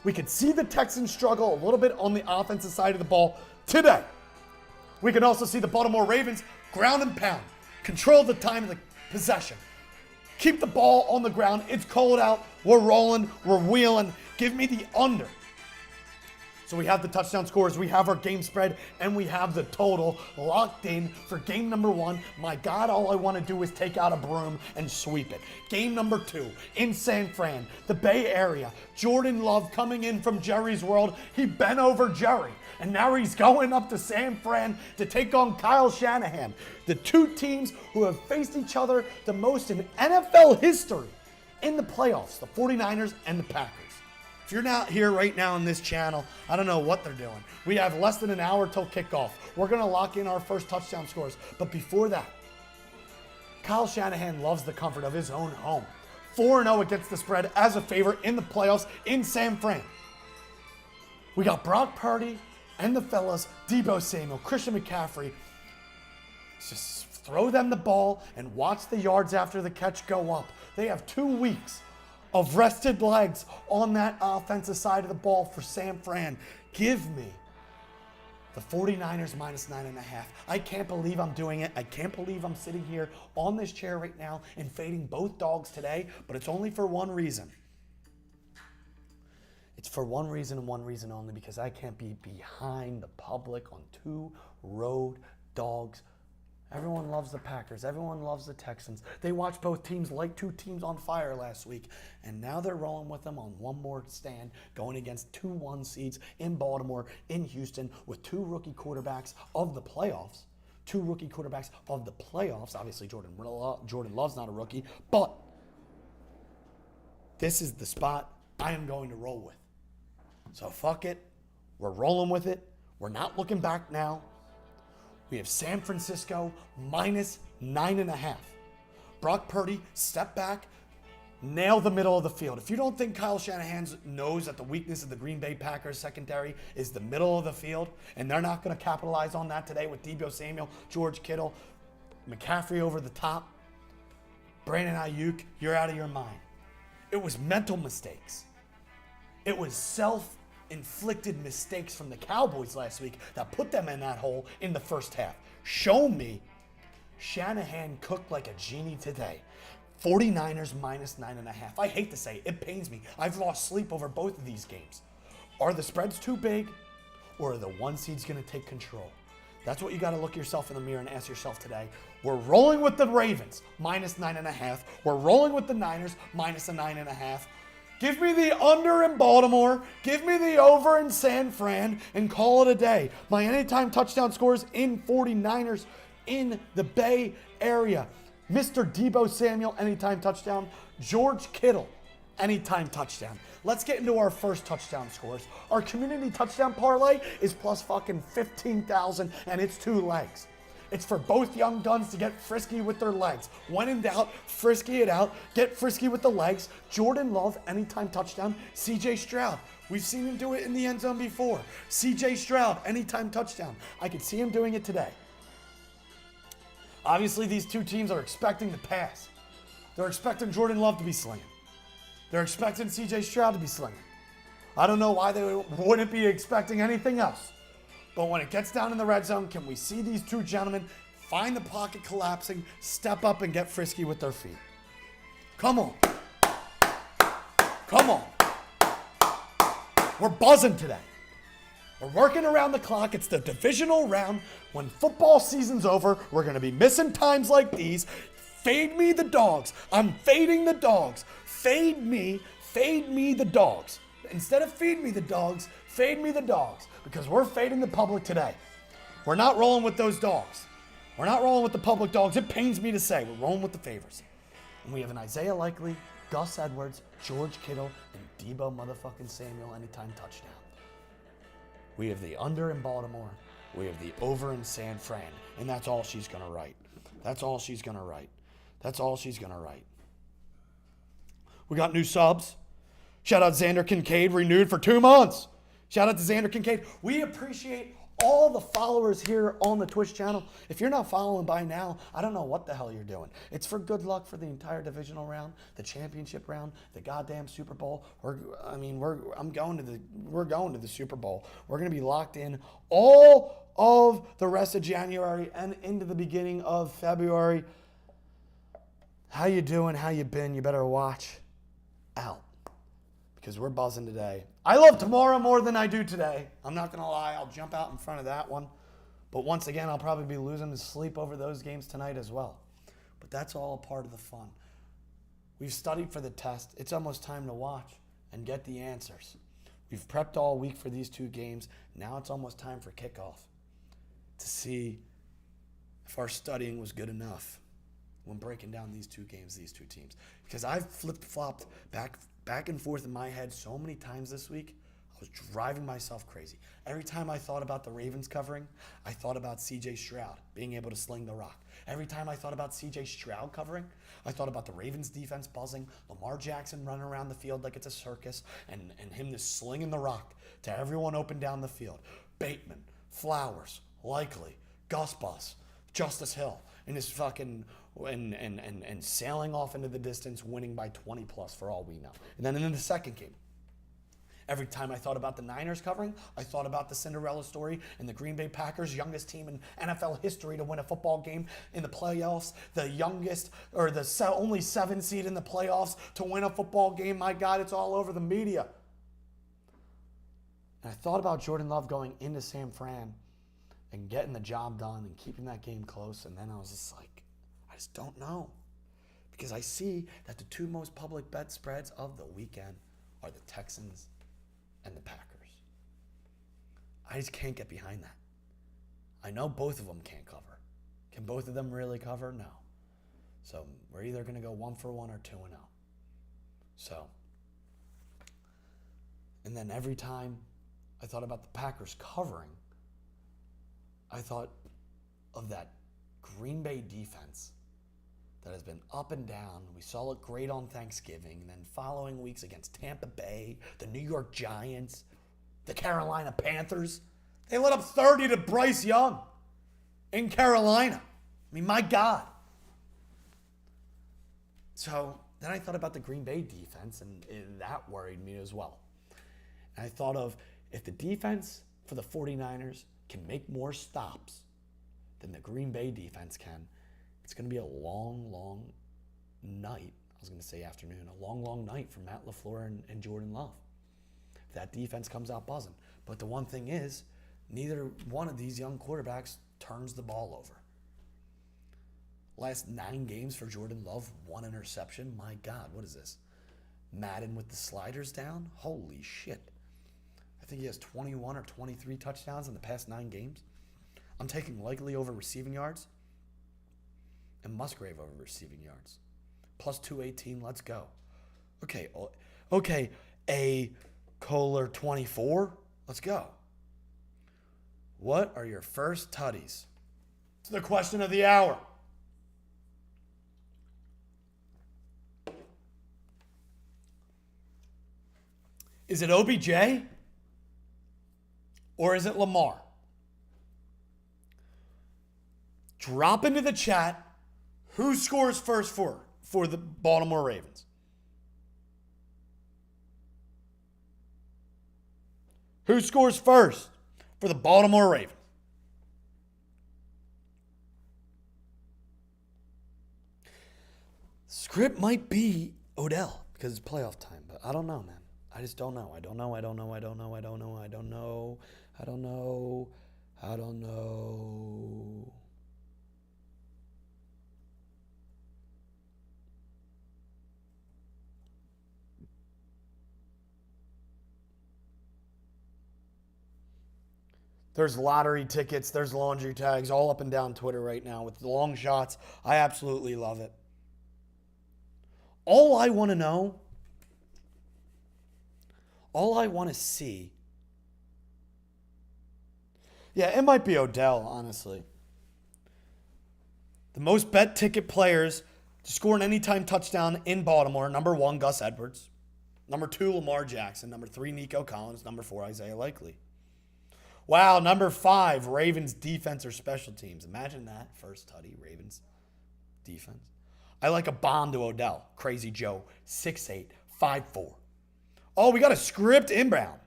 [SPEAKER 1] We could see the Texans struggle a little bit on the offensive side of the ball today. We can also see the Baltimore Ravens ground and pound. Control the time of the possession. Keep the ball on the ground. It's cold out. We're rolling. We're wheeling. Give me the under. So we have the touchdown scores, we have our game spread, and we have the total locked in for game number 1. My God, all I want to do is take out a broom and sweep it. Game number 2 in San Fran, the Bay Area. Jordan Love coming in from Jerry's World. He bent over Jerry, and now he's going up to San Fran to take on Kyle Shanahan. The 2 teams who have faced each other the most in NFL history in the playoffs, the 49ers and the Packers. If you're not here right now on this channel, I don't know what they're doing. We have less than an hour till kickoff. We're going to lock in our first touchdown scores. But before that, Kyle Shanahan loves the comfort of his own home. 4-0 against the spread as a favorite in the playoffs in San Fran. We got Brock Purdy and the fellas, Deebo Samuel, Christian McCaffrey. Just throw them the ball and watch the yards after the catch go up. They have 2 weeks of rested legs on that offensive side of the ball for San Fran. Give me the 49ers minus 9.5. I can't believe I'm doing it. I can't believe I'm sitting here on this chair right now and fading both dogs today, but it's only for one reason. It's for one reason and one reason only, because I can't be behind the public on 2 road dogs. Everyone loves the Packers. Everyone loves the Texans. They watched both teams like 2 teams on fire last week, and now they're rolling with them on one more stand, going against 2 1 seeds in Baltimore, in Houston, with 2 rookie quarterbacks of the playoffs. 2 rookie quarterbacks of the playoffs. Obviously, Jordan Love's not a rookie, but this is the spot I am going to roll with. So fuck it. We're rolling with it. We're not looking back now. We have San Francisco minus 9.5. Brock Purdy, step back, nail the middle of the field. If you don't think Kyle Shanahan knows that the weakness of the Green Bay Packers secondary is the middle of the field, and they're not going to capitalize on that today with Deebo Samuel, George Kittle, McCaffrey over the top, Brandon Ayuk, you're out of your mind. It was mental mistakes. It was self-inflicted mistakes from the Cowboys last week that put them in that hole in the first half. Show me Shanahan cooked like a genie today. 49ers minus 9.5. I hate to say it. It pains me. I've lost sleep over both of these games. Are the spreads too big, or are the 1 seeds going to take control? That's what you got to look yourself in the mirror and ask yourself today. We're rolling with the Ravens, minus 9.5. We're rolling with the Niners, minus a 9.5. Give me the under in Baltimore. Give me the over in San Fran and call it a day. My anytime touchdown scores in 49ers in the Bay Area. Mr. Deebo Samuel, anytime touchdown. George Kittle, anytime touchdown. Let's get into our first touchdown scores. Our community touchdown parlay is plus fucking 15,000 and it's 2 legs. It's for both young guns to get frisky with their legs. When in doubt, frisky it out. Get frisky with the legs. Jordan Love, anytime touchdown. CJ Stroud. We've seen him do it in the end zone before. CJ Stroud, anytime touchdown. I could see him doing it today. Obviously, these 2 teams are expecting the pass. They're expecting Jordan Love to be slinging. They're expecting CJ Stroud to be slinging. I don't know why they wouldn't be expecting anything else. But when it gets down in the red zone, can we see these 2 gentlemen find the pocket collapsing, step up and get frisky with their feet? Come on. Come on. We're buzzing today. We're working around the clock. It's the divisional round. When football season's over, we're going to be missing times like these. Fade me the dogs. I'm fading the dogs. Fade me the dogs. Instead of feed me the dogs, fade me the dogs. Because we're fading the public today. We're not rolling with those dogs. We're not rolling with the public dogs. It pains me to say. We're rolling with the favors. And we have an Isaiah Likely, Gus Edwards, George Kittle, and Deebo motherfucking Samuel anytime touchdown. We have the under in Baltimore. We have the over in San Fran. And that's all she's going to write. That's all she's going to write. That's all she's going to write. We got new subs. Shout out Xander Kincaid, renewed for 2 months. Shout out to Xander Kincaid. We appreciate all the followers here on the Twitch channel. If you're not following by now, I don't know what the hell you're doing. It's for good luck for the entire divisional round, the championship round, the goddamn Super Bowl. We're going to the Super Bowl. We're going to be locked in all of the rest of January and into the beginning of February. How you doing? How you been? You better watch out, because we're buzzing today. I love tomorrow more than I do today. I'm not going to lie. I'll jump out in front of that one. But once again, I'll probably be losing sleep over those games tonight as well. But that's all a part of the fun. We've studied for the test. It's almost time to watch and get the answers. We've prepped all week for these 2 games. Now it's almost time for kickoff to see if our studying was good enough when breaking down these 2 games, these 2 teams. Because I've flip-flopped back and forth in my head so many times this week. I was driving myself crazy. Every time I thought about the Ravens covering, I thought about C.J. Stroud being able to sling the rock. Every time I thought about C.J. Stroud covering, I thought about the Ravens defense buzzing, Lamar Jackson running around the field like it's a circus, and him just slinging the rock to everyone open down the field. Bateman, Flowers, Likely, Gus Bus, Justice Hill, and his fucking and sailing off into the distance, winning by 20 plus for all we know. And then in the second game, every time I thought about the Niners covering, I thought about the Cinderella story and the Green Bay Packers, youngest team in NFL history to win a football game in the playoffs, the youngest or the only 7 seed in the playoffs to win a football game. My God, it's all over the media. And I thought about Jordan Love going into San Fran and getting the job done and keeping that game close. And then I was just like, I just don't know. Because I see that the 2 most public bet spreads of the weekend are the Texans and the Packers. I just can't get behind that. I know both of them can't cover. Can both of them really cover? No. So we're either going to go 1 for 1 or 2-0. So, and then every time I thought about the Packers covering, I thought of that Green Bay defense that has been up and down. We saw it great on Thanksgiving, and then following weeks against Tampa Bay, the New York Giants, the Carolina Panthers. They let up 30 to Bryce Young in Carolina. I mean, my God. So then I thought about the Green Bay defense, and that worried me as well. And I thought of, if the defense for the 49ers can make more stops than the Green Bay defense can, it's going to be a long, long night. I was going to say afternoon. A long, long night for Matt LaFleur and Jordan Love. If that defense comes out buzzing. But the one thing is, neither one of these young quarterbacks turns the ball over. Last 9 games for Jordan Love, 1 interception. My God, what is this? Madden with the sliders down? Holy shit. I think he has 21 or 23 touchdowns in the past 9 games. I'm taking Likely over receiving yards and Musgrave over receiving yards. Plus 218, let's go. Okay, a Kohler 24, let's go. What are your first tutties? It's the question of the hour. Is it OBJ or is it Lamar? Drop into the chat who scores first for the Baltimore Ravens. Who scores first for the Baltimore Ravens? Script might be Odell because it's playoff time, but I don't know, man. I just don't know. I don't know. There's lottery tickets, there's laundry tags all up and down Twitter right now with the long shots. I absolutely love it. All I want to know, all I want to see, yeah, it might be Odell, honestly. The most bet ticket players to score an anytime touchdown in Baltimore: number 1, Gus Edwards; number 2, Lamar Jackson; number 3, Nico Collins; number 4, Isaiah Likely. Wow, number 5, Ravens defense or special teams. Imagine that. First tutty, Ravens defense. I like a bomb to Odell. Crazy Joe, 6'8", 5'4". Oh, we got a script inbound.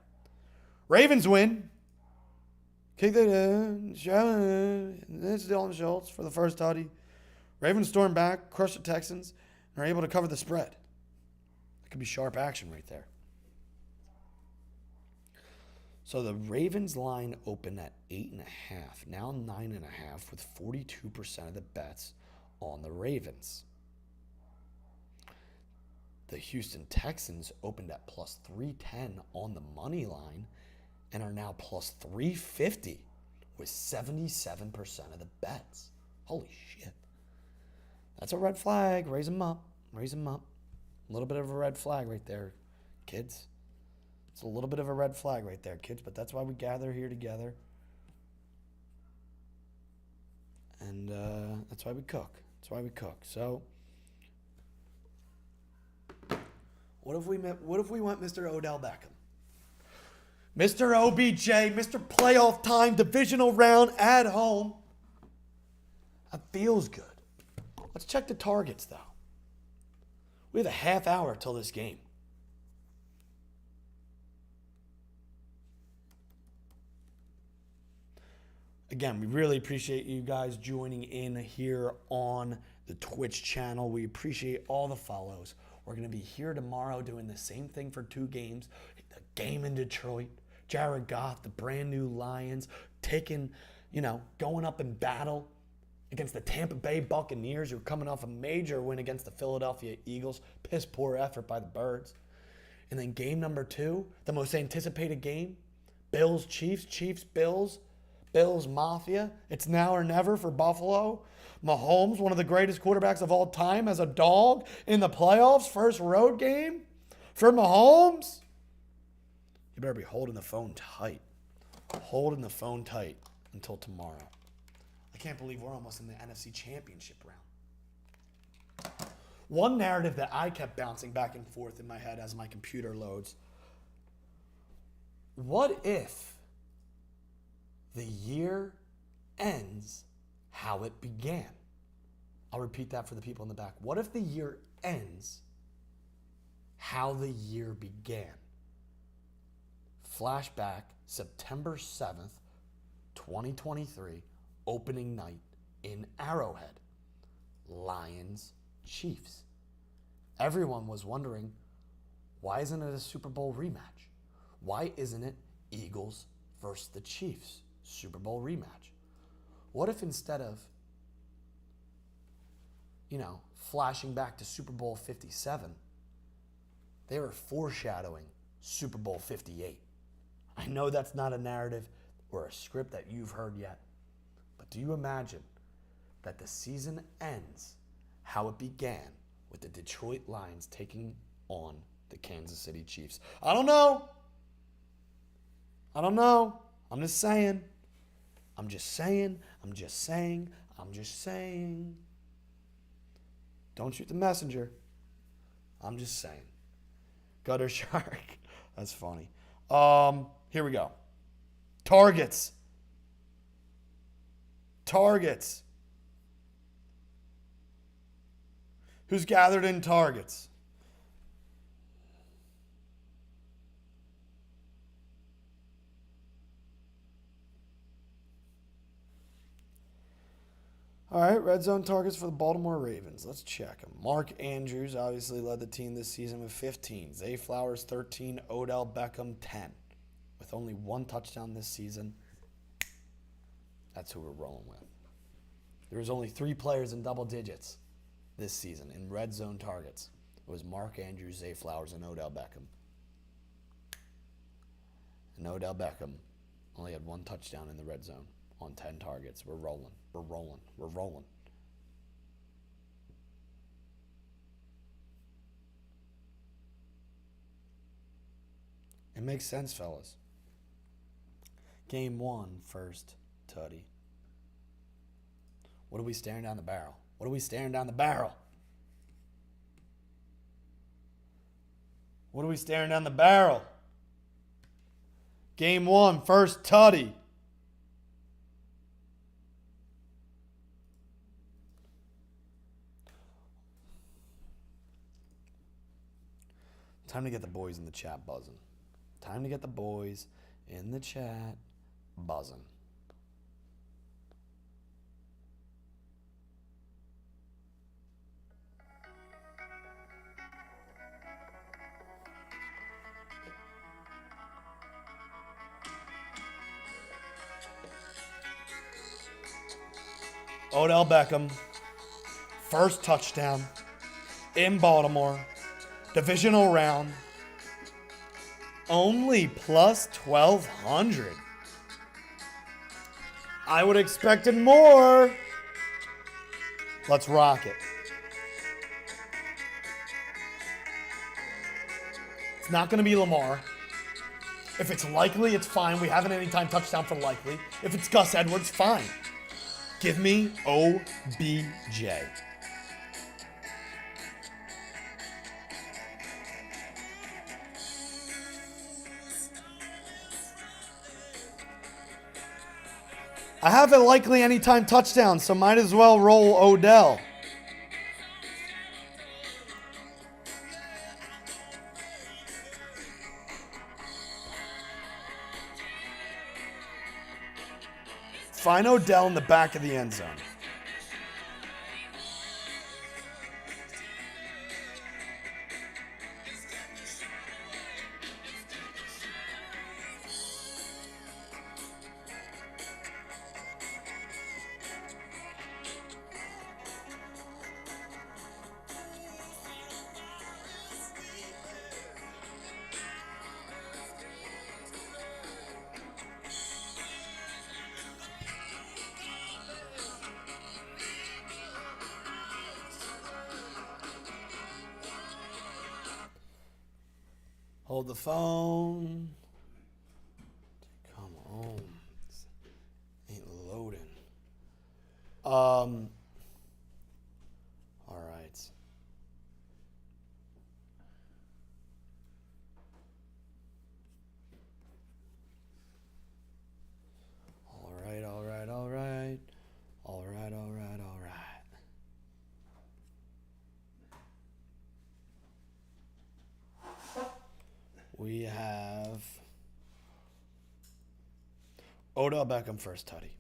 [SPEAKER 1] Ravens win. Kick that in. It's Dylan Schultz for the first tutty. Ravens storm back, crush the Texans, and are able to cover the spread. That could be sharp action right there. So the Ravens line opened at 8.5, now 9.5, with 42% of the bets on the Ravens. The Houston Texans opened at plus 310 on the money line and are now plus 350 with 77% of the bets. Holy shit. That's a red flag. Raise them up. Raise them up. A little bit of a red flag right there, kids. It's a little bit of a red flag right there, kids, but that's why we gather here together. And that's why we cook. That's why we cook. So, what if we went Mr. Odell Beckham? Mr. OBJ, Mr. Playoff Time, divisional round at home. That feels good. Let's check the targets, though. We have a half hour till this game. Again, we really appreciate you guys joining in here on the Twitch channel. We appreciate all the follows. We're going to be here tomorrow doing the same thing for 2 games. The game in Detroit. Jared Goff, the brand new Lions, going up in battle against the Tampa Bay Buccaneers, who are coming off a major win against the Philadelphia Eagles. Piss poor effort by the Birds. And then game number 2, the most anticipated game, Bills-Chiefs, Chiefs-Bills, Bills-Mafia. It's now or never for Buffalo. Mahomes, one of the greatest quarterbacks of all time, as a dog in the playoffs, first road game for Mahomes. You better be holding the phone tight. Holding the phone tight until tomorrow. I can't believe we're almost in the NFC Championship round. One narrative that I kept bouncing back and forth in my head as my computer loads. What if the year ends how it began? I'll repeat that for the people in the back. What if the year ends how the year began? Flashback, September 7th, 2023, opening night in Arrowhead. Lions, Chiefs. Everyone was wondering, why isn't it a Super Bowl rematch? Why isn't it Eagles versus the Chiefs, Super Bowl rematch? What if instead of, flashing back to Super Bowl 57, they were foreshadowing Super Bowl 58? I know that's not a narrative or a script that you've heard yet, but do you imagine that the season ends how it began, with the Detroit Lions taking on the Kansas City Chiefs? I don't know. I'm just saying. Don't shoot the messenger. I'm just saying. Gutter Shark. That's funny. Here we go. Targets. Who's gathered in targets? All right, red zone targets for the Baltimore Ravens. Let's check them. Mark Andrews obviously led the team this season with 15. Zay Flowers, 13. Odell Beckham, 10. With only 1 touchdown this season, that's who we're rolling with. There was only 3 players in double digits this season in red zone targets. It was Mark Andrews, Zay Flowers, and Odell Beckham. And Odell Beckham only had 1 touchdown in the red zone on 10 targets. We're rolling. It makes sense, fellas. Game 1 first, Tutty. What are we staring down the barrel? Game 1 first, Tutty. Time to get the boys in the chat buzzing. Odell Beckham, first touchdown in Baltimore, divisional round, only plus 1,200. I would have expected more. Let's rock it. It's not going to be Lamar. If it's Likely, it's fine. We have an anytime touchdown for Likely. If it's Gus Edwards, fine. Give me OBJ. I have a Likely anytime touchdown, so might as well roll Odell. Find Odell in the back of the end zone. Hold the phone. Come on. Ain't loading. All right. All right, all right, all right. All right, all right, all right. We have Odell Beckham first tutty.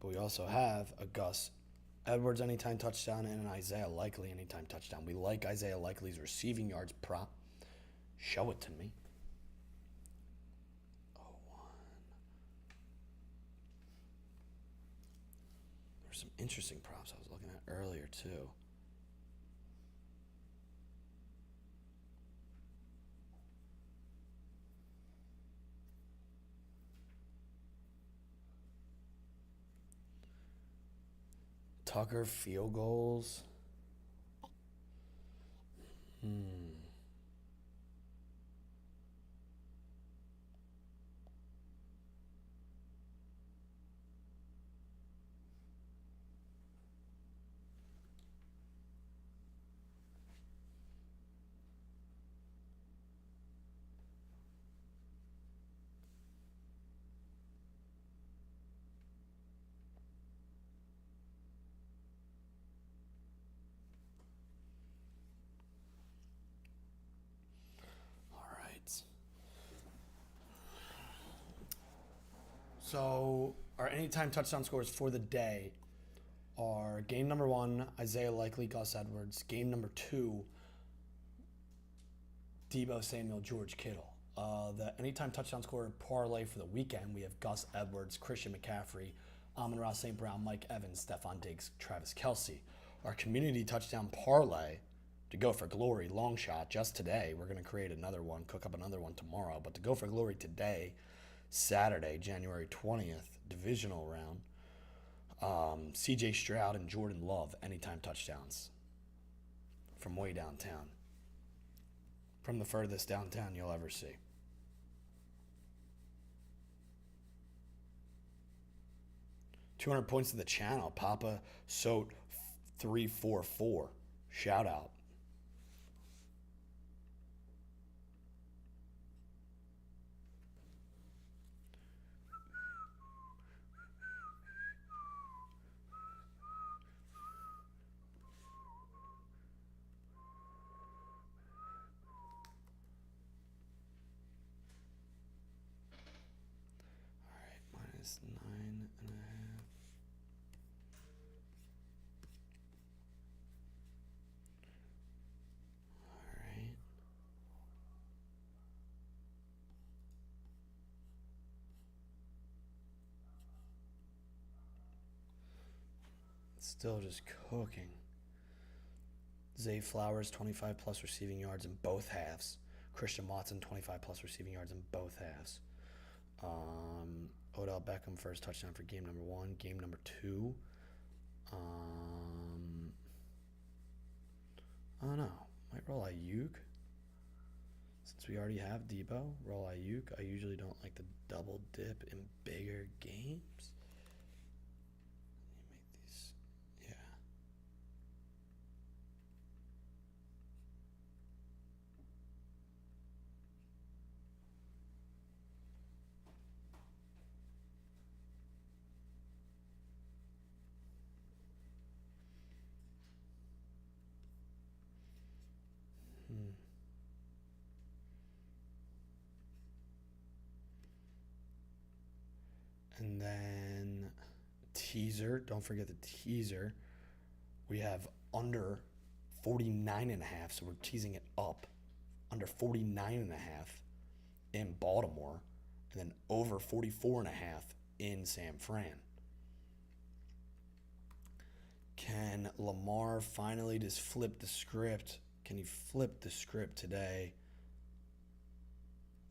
[SPEAKER 1] But we also have a Gus Edwards anytime touchdown and an Isaiah Likely anytime touchdown. We like Isaiah Likely's receiving yards prop. Show it to me. There's some interesting props I was looking at earlier too. Tucker field goals. So our anytime touchdown scores for the day are game number 1, Isaiah Likely, Gus Edwards. Game number 2, Debo Samuel, George Kittle. The anytime touchdown score parlay for the weekend, we have Gus Edwards, Christian McCaffrey, Amon-Ra St. Brown, Mike Evans, Stephon Diggs, Travis Kelce. Our community touchdown parlay to go for glory, long shot, just today. We're going to create another one, cook up another one tomorrow. But to go for glory today, Saturday, January 20th, divisional round. C.J. Stroud and Jordan Love, anytime touchdowns from way downtown. From the furthest downtown you'll ever see. $200 points to the channel. Papa Soat 344. Shout out. Minus 9.5. All right. It's still just cooking. Zay Flowers, 25 plus receiving yards in both halves. Christian Watson, 25 plus receiving yards in both halves. Odell Beckham first touchdown for game number 1. Game number 2. I don't know. Might roll Ayuk. It's Since we already have Debo, roll Ayuk. I usually don't like the double dip in bigger games. Make these, yeah. And then teaser. Don't forget the teaser. We have under 49.5, so we're teasing it up. Under 49.5 in Baltimore, and then over 44.5 in San Fran. Can Lamar finally just flip the script? Can he flip the script today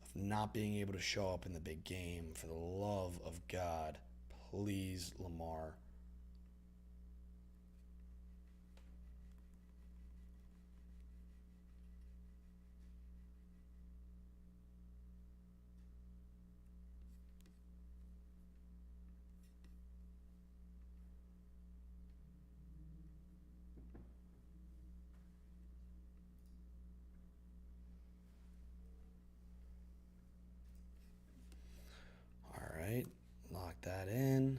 [SPEAKER 1] of not being able to show up in the big game? For the love of God, please, Lamar. Right, lock that in.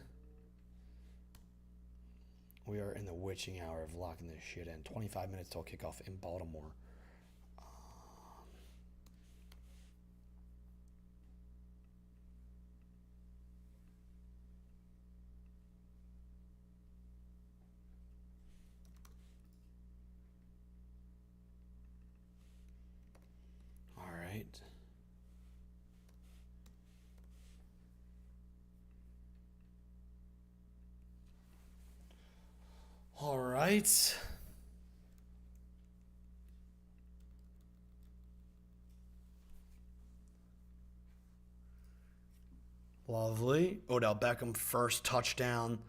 [SPEAKER 1] We are in the witching hour of locking this shit in. 25 minutes till kickoff in Baltimore. All right. All right. Lovely. Odell Beckham, first touchdown.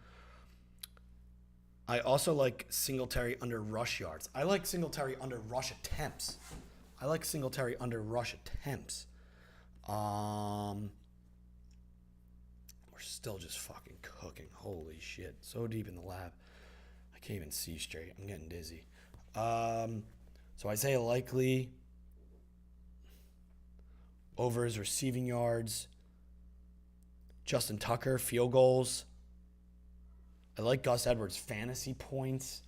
[SPEAKER 1] I also like Singletary under rush yards. I like Singletary under rush attempts. We're still just fucking cooking. Holy shit. So deep in the lab. I can't even see straight. I'm getting dizzy. So Isaiah Likely over his receiving yards. Justin Tucker, field goals. I like Gus Edwards' fantasy points.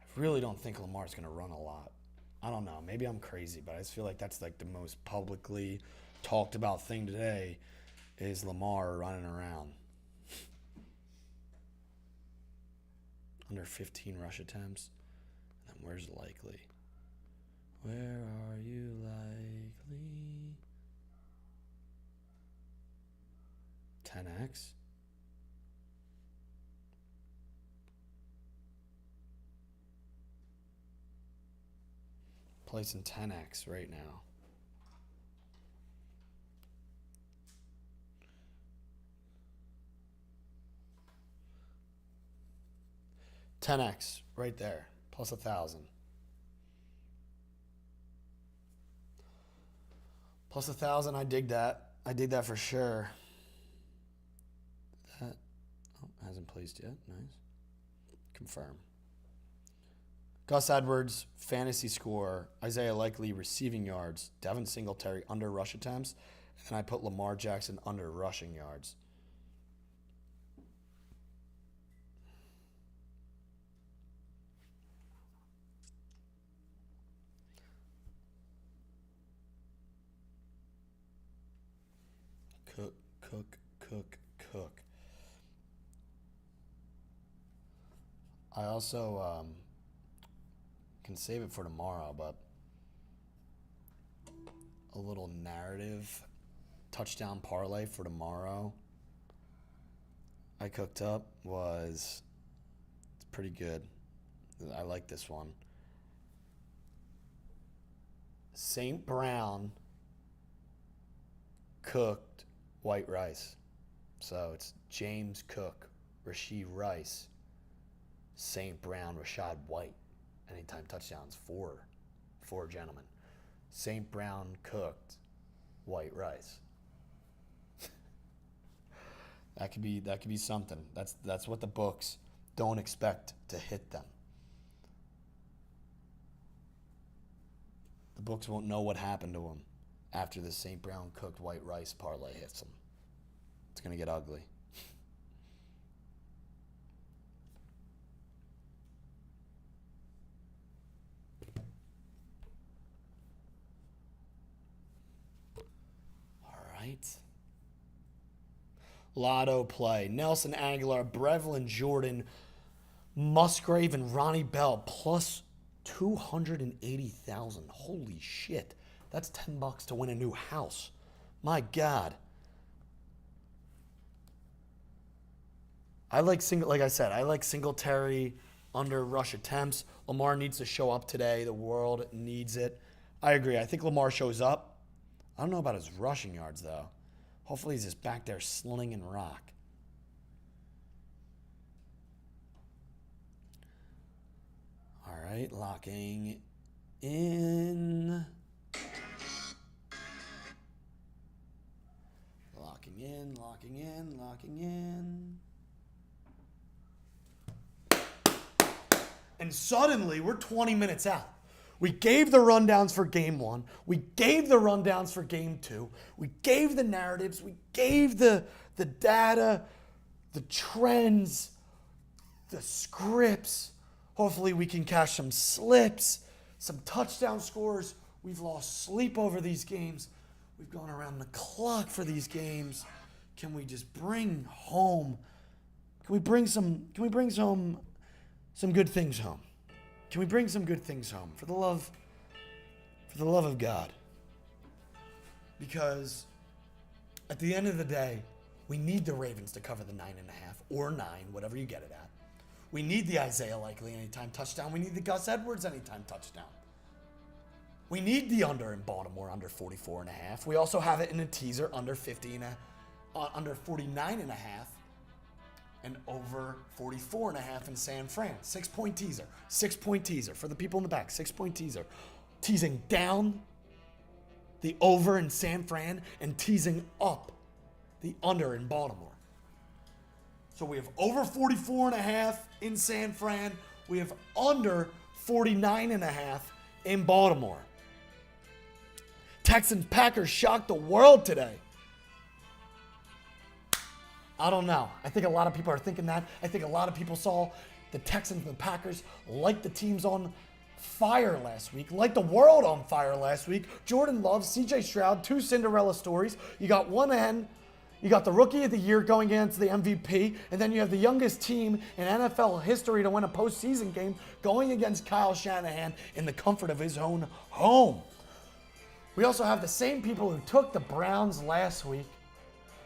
[SPEAKER 1] I really don't think Lamar's going to run a lot. I don't know. Maybe I'm crazy, but I just feel like that's like the most publicly talked about thing today is Lamar running around. Under 15 rush attempts. And then where's Likely? Where are you, Likely? 10x. Placing 10x right now. $10x right there, plus 1,000. Plus 1,000, I dig that. I dig that for sure. That hasn't placed yet. Nice. Confirm. Gus Edwards, fantasy score. Isaiah Likely, receiving yards. Devin Singletary, under rush attempts. And I put Lamar Jackson under rushing yards. Cook. I also can save it for tomorrow, but a little narrative touchdown parlay for tomorrow I cooked up was it's pretty good. I like this one. St. Brown cooked white rice. So it's James Cook, Rashee Rice, St. Brown, Rashad White. Anytime touchdowns, four gentlemen. St. Brown cooked white rice. That could be something. That's what the books don't expect to hit them. The books won't know what happened to them after the St. Brown cooked white rice parlay hits them. It's going to get ugly. All right. Lotto play. Nelson Aguilar, Brevlin Jordan, Musgrave, and Ronnie Bell plus 280,000. Holy shit. That's $10 to win a new house. My God. Like I said, I like Singletary under rush attempts. Lamar needs to show up today. The world needs it. I agree. I think Lamar shows up. I don't know about his rushing yards, though. Hopefully he's just back there slinging rock. All right, locking in. Locking in. And suddenly, we're 20 minutes out. We gave the rundowns for game 1. We gave the rundowns for game 2. We gave the narratives. We gave the data, the trends, the scripts. Hopefully we can catch some slips, some touchdown scores. We've lost sleep over these games. We've gone around the clock for these games. Can we just bring home? Can we bring some good things home? Can we bring some good things home for the love of God? Because at the end of the day, we need the Ravens to cover the 9.5 or 9, whatever you get it at. We need the Isaiah Likely anytime touchdown. We need the Gus Edwards anytime touchdown. We need the under in Baltimore under 44.5. We also have it in a teaser under 49.5. And over 44.5 in San Fran. 6-point teaser. 6-point teaser. For the people in the back, 6-point teaser. Teasing down the over in San Fran and teasing up the under in Baltimore. So we have over 44.5 in San Fran. We have under 49.5 in Baltimore. Texans Packers shocked the world today. I don't know. I think a lot of people are thinking that. I think a lot of people saw the Texans and the Packers like the teams on fire last week, like the world on fire last week. Jordan Love, CJ Stroud, 2 Cinderella stories. You got one end, you got the Rookie of the Year going against the MVP, and then you have the youngest team in NFL history to win a postseason game going against Kyle Shanahan in the comfort of his own home. We also have the same people who took the Browns last week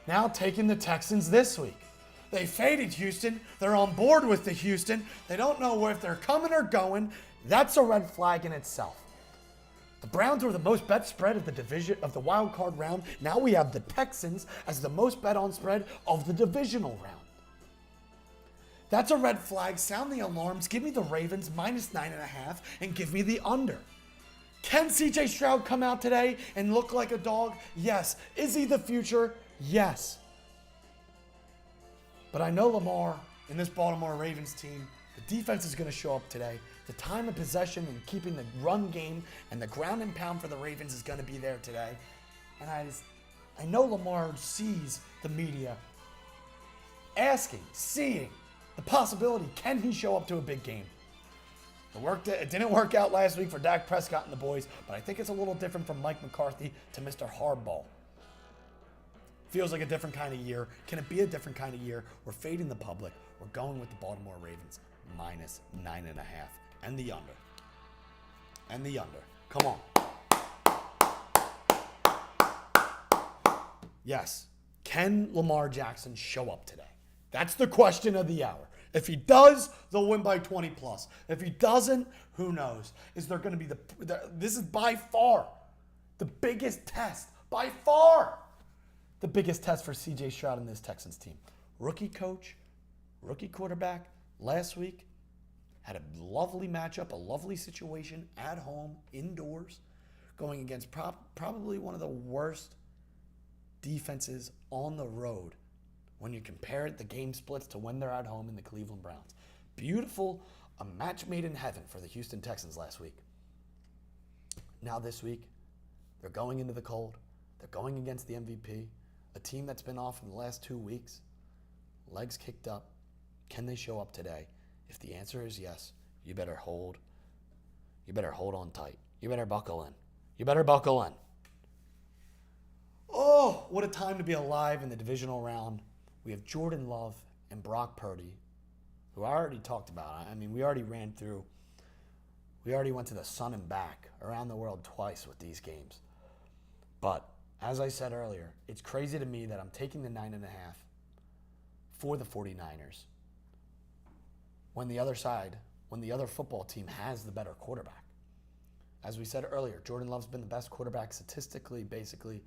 [SPEAKER 1] now taking the Texans this week. They faded Houston. They're on board with the Houston. They don't know if they're coming or going. That's a red flag in itself. The Browns were the most bet spread of the division of the wild card round. Now we have the Texans as the most bet on spread of the divisional round. That's a red flag. Sound the alarms. Give me the Ravens minus 9.5 and give me the under. Can CJ Stroud come out today and look like a dog? Yes. Is he the future? Yes. But I know Lamar and this Baltimore Ravens team, the defense is going to show up today. The time of possession and keeping the run game and the ground and pound for the Ravens is going to be there today. And I know Lamar sees the media asking, seeing the possibility, can he show up to a big game? It didn't work out last week for Dak Prescott and the boys, but I think it's a little different from Mike McCarthy to Mr. Hardball. Feels like a different kind of year. Can it be a different kind of year? We're fading the public. We're going with the Baltimore Ravens minus 9.5 and the under. And the under. Come on. Yes. Can Lamar Jackson show up today? That's the question of the hour. If he does, they'll win by 20 plus. If he doesn't, who knows? Is there going to be this is by far the biggest test. By far. The biggest test for CJ Stroud and this Texans team. Rookie coach, rookie quarterback, last week had a lovely matchup, a lovely situation at home, indoors, going against probably one of the worst defenses on the road when you compare the game splits to when they're at home in the Cleveland Browns. Beautiful, a match made in heaven for the Houston Texans last week. Now this week, they're going into the cold. They're going against the MVP, a team that's been off in the last 2 weeks. Legs kicked up. Can they show up today? If the answer is yes, you better hold. You better hold on tight. You better buckle in. You better buckle in. Oh, what a time to be alive in the divisional round. We have Jordan Love and Brock Purdy, who I already talked about. I mean, we already went to the sun and back around the world twice with these games. But as I said earlier, it's crazy to me that I'm taking the 9.5 for the 49ers when the other football team has the better quarterback. As we said earlier, Jordan Love's been the best quarterback statistically, basically,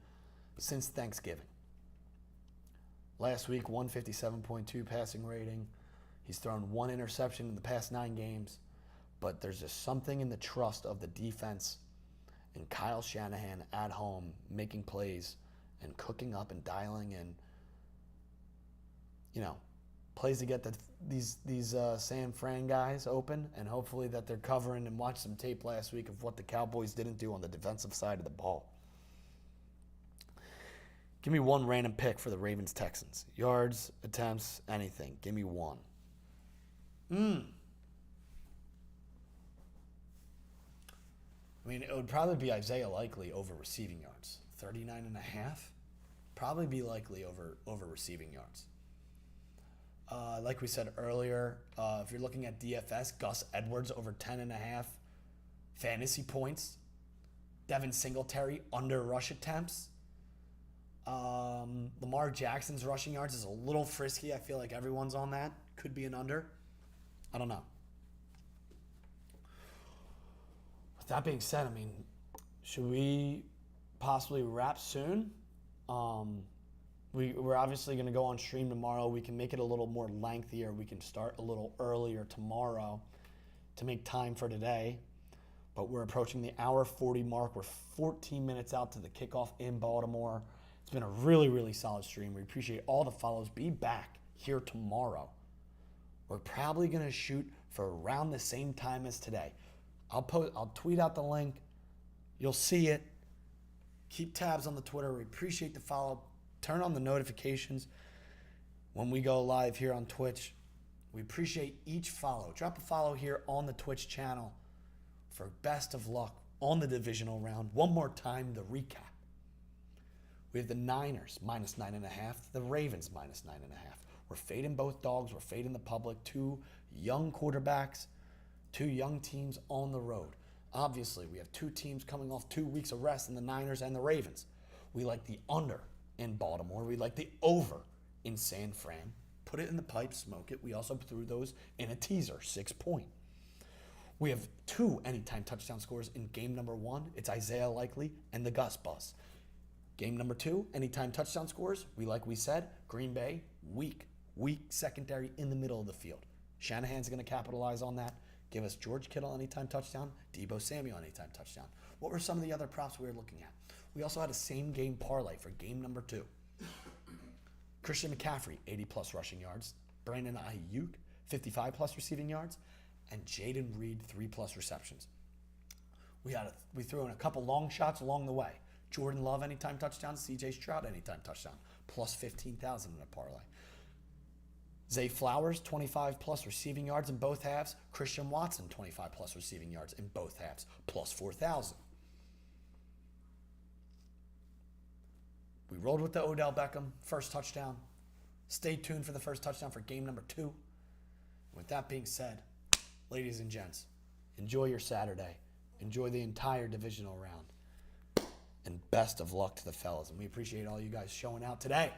[SPEAKER 1] since Thanksgiving. Last week, 157.2 passing rating. He's thrown 1 interception in the past 9 games. But there's just something in the trust of the defense and Kyle Shanahan at home making plays and cooking up and dialing in, plays to get these San Fran guys open, and hopefully that they're covering and watched some tape last week of what the Cowboys didn't do on the defensive side of the ball. Give me one random pick for the Ravens-Texans. Yards, attempts, anything. Give me one. I mean, it would probably be Isaiah Likely over receiving yards. 39.5? Probably be Likely over receiving yards. Like we said earlier, if you're looking at DFS, Gus Edwards over 10.5 fantasy points. Devin Singletary under rush attempts. Lamar Jackson's rushing yards is a little frisky. I feel like everyone's on that. Could be an under. I don't know. With that being said, I mean, should we possibly wrap soon? We're obviously going to go on stream tomorrow. We can make it a little more lengthier. We can start a little earlier tomorrow to make time for today. But we're approaching the hour 40 mark. We're 14 minutes out to the kickoff in Baltimore. It's been a really, really solid stream. We appreciate all the follows. Be back here tomorrow. We're probably going to shoot for around the same time as today. I'll tweet out the link. You'll see it. Keep tabs on the Twitter. We appreciate the follow. Turn on the notifications when we go live here on Twitch. We appreciate each follow. Drop a follow here on the Twitch channel for best of luck on the divisional round. One more time, the recap. We have the Niners minus 9.5, the Ravens minus 9.5. We're fading both dogs. We're fading the public. 2 young quarterbacks, 2 young teams on the road. Obviously, we have 2 teams coming off 2 weeks of rest in the Niners and the Ravens. We like the under in Baltimore. We like the over in San Fran. Put it in the pipe, smoke it. We also threw those in a teaser, 6 point. We have 2 anytime touchdown scores in game number 1. It's Isaiah Likely and the Gus Bus. Game number 2, anytime touchdown scores. Like we said, Green Bay, weak secondary in the middle of the field. Shanahan's going to capitalize on that. Give us George Kittle anytime touchdown, Deebo Samuel anytime touchdown. What were some of the other props we were looking at? We also had a same game parlay for game number 2. Christian McCaffrey, 80-plus rushing yards. Brandon Ayuk, 55-plus receiving yards. And Jaden Reed, 3-plus receptions. We threw in a couple long shots along the way. Jordan Love anytime touchdown, CJ Stroud anytime touchdown, plus 15,000 in a parlay. Zay Flowers, 25-plus receiving yards in both halves. Christian Watson, 25-plus receiving yards in both halves, plus 4,000. We rolled with the Odell Beckham first touchdown. Stay tuned for the first touchdown for game number 2. With that being said, ladies and gents, enjoy your Saturday. Enjoy the entire divisional round. And best of luck to the fellas. And we appreciate all you guys showing out today.